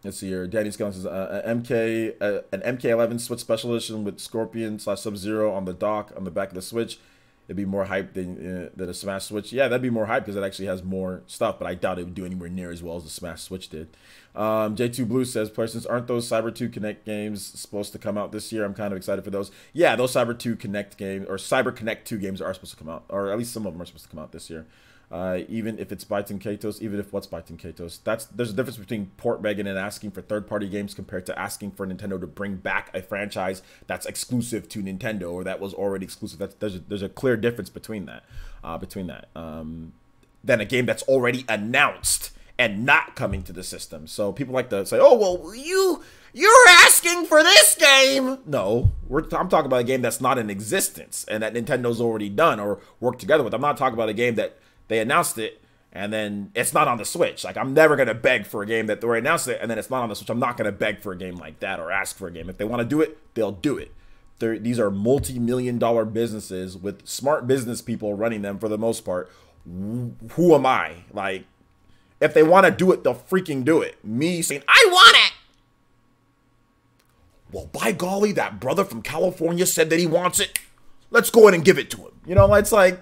Let's see here. Danny Skellin says an MK11 Switch Special Edition with Scorpion / Sub-Zero on the dock on the back of the Switch. It'd be more hype than a Smash Switch. Yeah, that'd be more hype because it actually has more stuff, but I doubt it would do anywhere near as well as the Smash Switch did. J2 Blue says, persons, aren't those Cyber 2 Connect games supposed to come out this year? I'm kind of excited for those. Yeah, those Cyber 2 Connect games, or Cyber Connect 2 games are supposed to come out, or at least some of them are supposed to come out this year. Even if it's Baiten Kaitos, even if what's Baiten Kaitos, there's a difference between port begging and asking for third-party games compared to asking for Nintendo to bring back a franchise that's exclusive to Nintendo or that was already exclusive. There's a clear difference between that. Than a game that's already announced and not coming to the system. So people like to say, "Oh, well, you're asking for this game." No, I'm talking about a game that's not in existence and that Nintendo's already done or worked together with. I'm not talking about a game that they announced it and then it's not on the Switch. Like, I'm never going to beg for a game that they already announced it and then it's not on the Switch. I'm not going to beg for a game like that or ask for a game. If they want to do it, they'll do it. These are multi-million-dollar businesses with smart business people running them for the most part. Who am I? Like, if they want to do it, they'll freaking do it. Me saying, I want it! Well, by golly, that brother from California said that he wants it. Let's go in and give it to him. You know, it's like,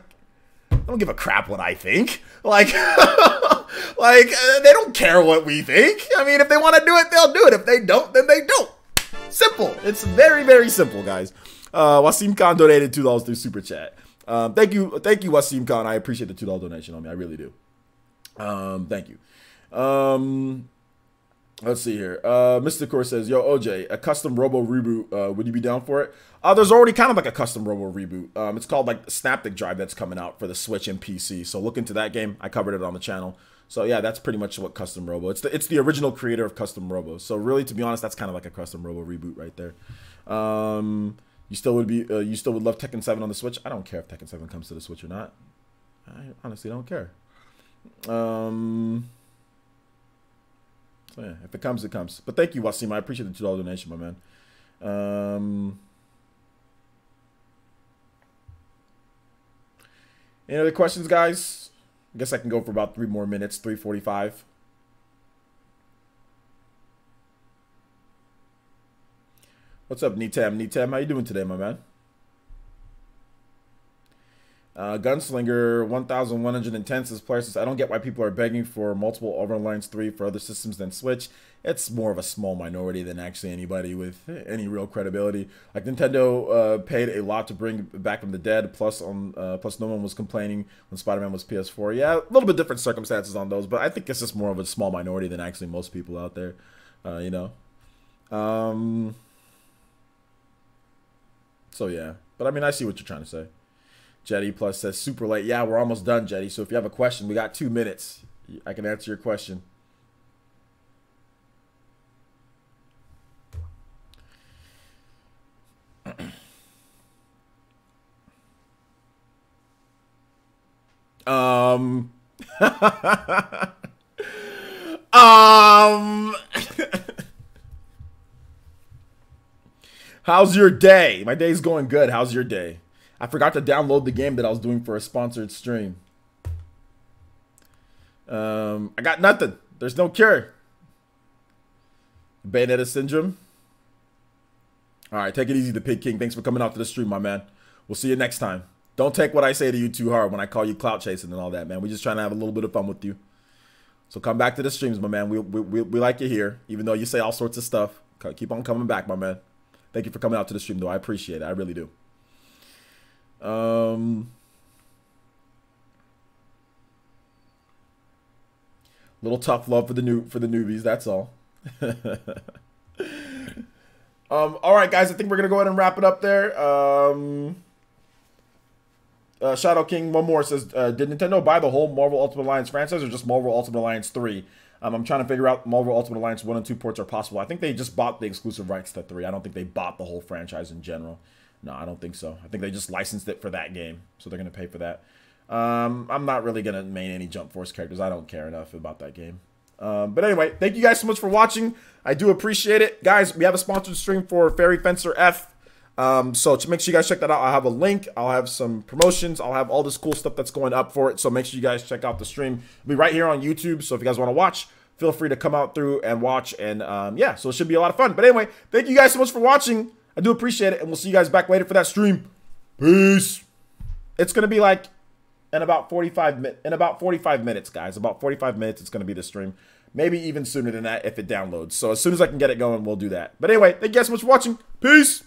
I don't give a crap what I think. Like, like they don't care what we think. I mean, if they want to do it, they'll do it. If they don't, then they don't. Simple. It's very, very simple, guys. Wasim Khan donated $2 through Super Chat. Thank you, Wasim Khan. I appreciate the $2 donation on me. I really do. Thank you. Let's see here. Mr. Core says, yo, OJ, a custom Robo reboot. Would you be down for it? There's already kind of like a custom Robo reboot. It's called like Snaptic Drive that's coming out for the Switch and PC. So look into that game. I covered it on the channel. So yeah, that's pretty much what custom Robo. It's the original creator of custom Robo. So really, to be honest, that's kind of like a custom Robo reboot right there. You still would love Tekken 7 on the Switch. I don't care if Tekken 7 comes to the Switch or not. I honestly don't care. So yeah, if it comes, it comes. But thank you, Wasim. I appreciate the $2 donation, my man. Any other questions, guys? I guess I can go for about 3 more minutes, 3:45. What's up, Neetam? Neetam, how you doing today, my man? Gunslinger 1110 says, player says, I don't get why people are begging for multiple Overlines 3 for other systems than Switch. It's more of a small minority than actually anybody with any real credibility. Like Nintendo paid a lot to bring back from the dead, plus no one was complaining when Spider-Man was PS4. Yeah, a little bit different circumstances on those, but I think it's just more of a small minority than actually most people out there, you know. So yeah, but I mean, I see what you're trying to say. Jetty Plus says, super late. Yeah, we're almost done, Jetty. So if you have a question, we got 2 minutes. I can answer your question. How's your day? My day's going good. How's your day? I forgot to download the game that I was doing for a sponsored stream. I got nothing. There's no cure. Bayonetta syndrome. All right, take it easy, the Pig King. Thanks for coming out to the stream, my man. We'll see you next time. Don't take what I say to you too hard when I call you clout chasing and all that, man. We're just trying to have a little bit of fun with you. So come back to the streams, my man. We like you here, even though you say all sorts of stuff. Keep on coming back, my man. Thank you for coming out to the stream, though. I appreciate it. I really do. Little tough love for the newbies. That's all. All right, guys. I think we're gonna go ahead and wrap it up there. Shadow King one more says, did Nintendo buy the whole Marvel Ultimate Alliance franchise or just Marvel Ultimate Alliance 3? I'm trying to figure out Marvel Ultimate Alliance 1 and 2 ports are possible. I think they just bought the exclusive rights to 3. I don't think they bought the whole franchise in general. No, I don't think so. I think they just licensed it for that game, so they're going to pay for that. I'm not really going to main any Jump Force characters. I don't care enough about that game. But anyway, thank you guys so much for watching. I do appreciate it. Guys, we have a sponsored stream for Fairy Fencer F. So to make sure you guys check that out, I'll have a link. I'll have some promotions. I'll have all this cool stuff that's going up for it. So make sure you guys check out the stream. It'll be right here on YouTube. So if you guys want to watch, feel free to come out through and watch. And yeah, so it should be a lot of fun. But anyway, thank you guys so much for watching. I do appreciate it. And we'll see you guys back later for that stream. Peace. It's going to be like in about 45 minutes, guys. About 45 minutes, it's going to be the stream. Maybe even sooner than that if it downloads. So as soon as I can get it going, we'll do that. But anyway, thank you guys so much for watching. Peace.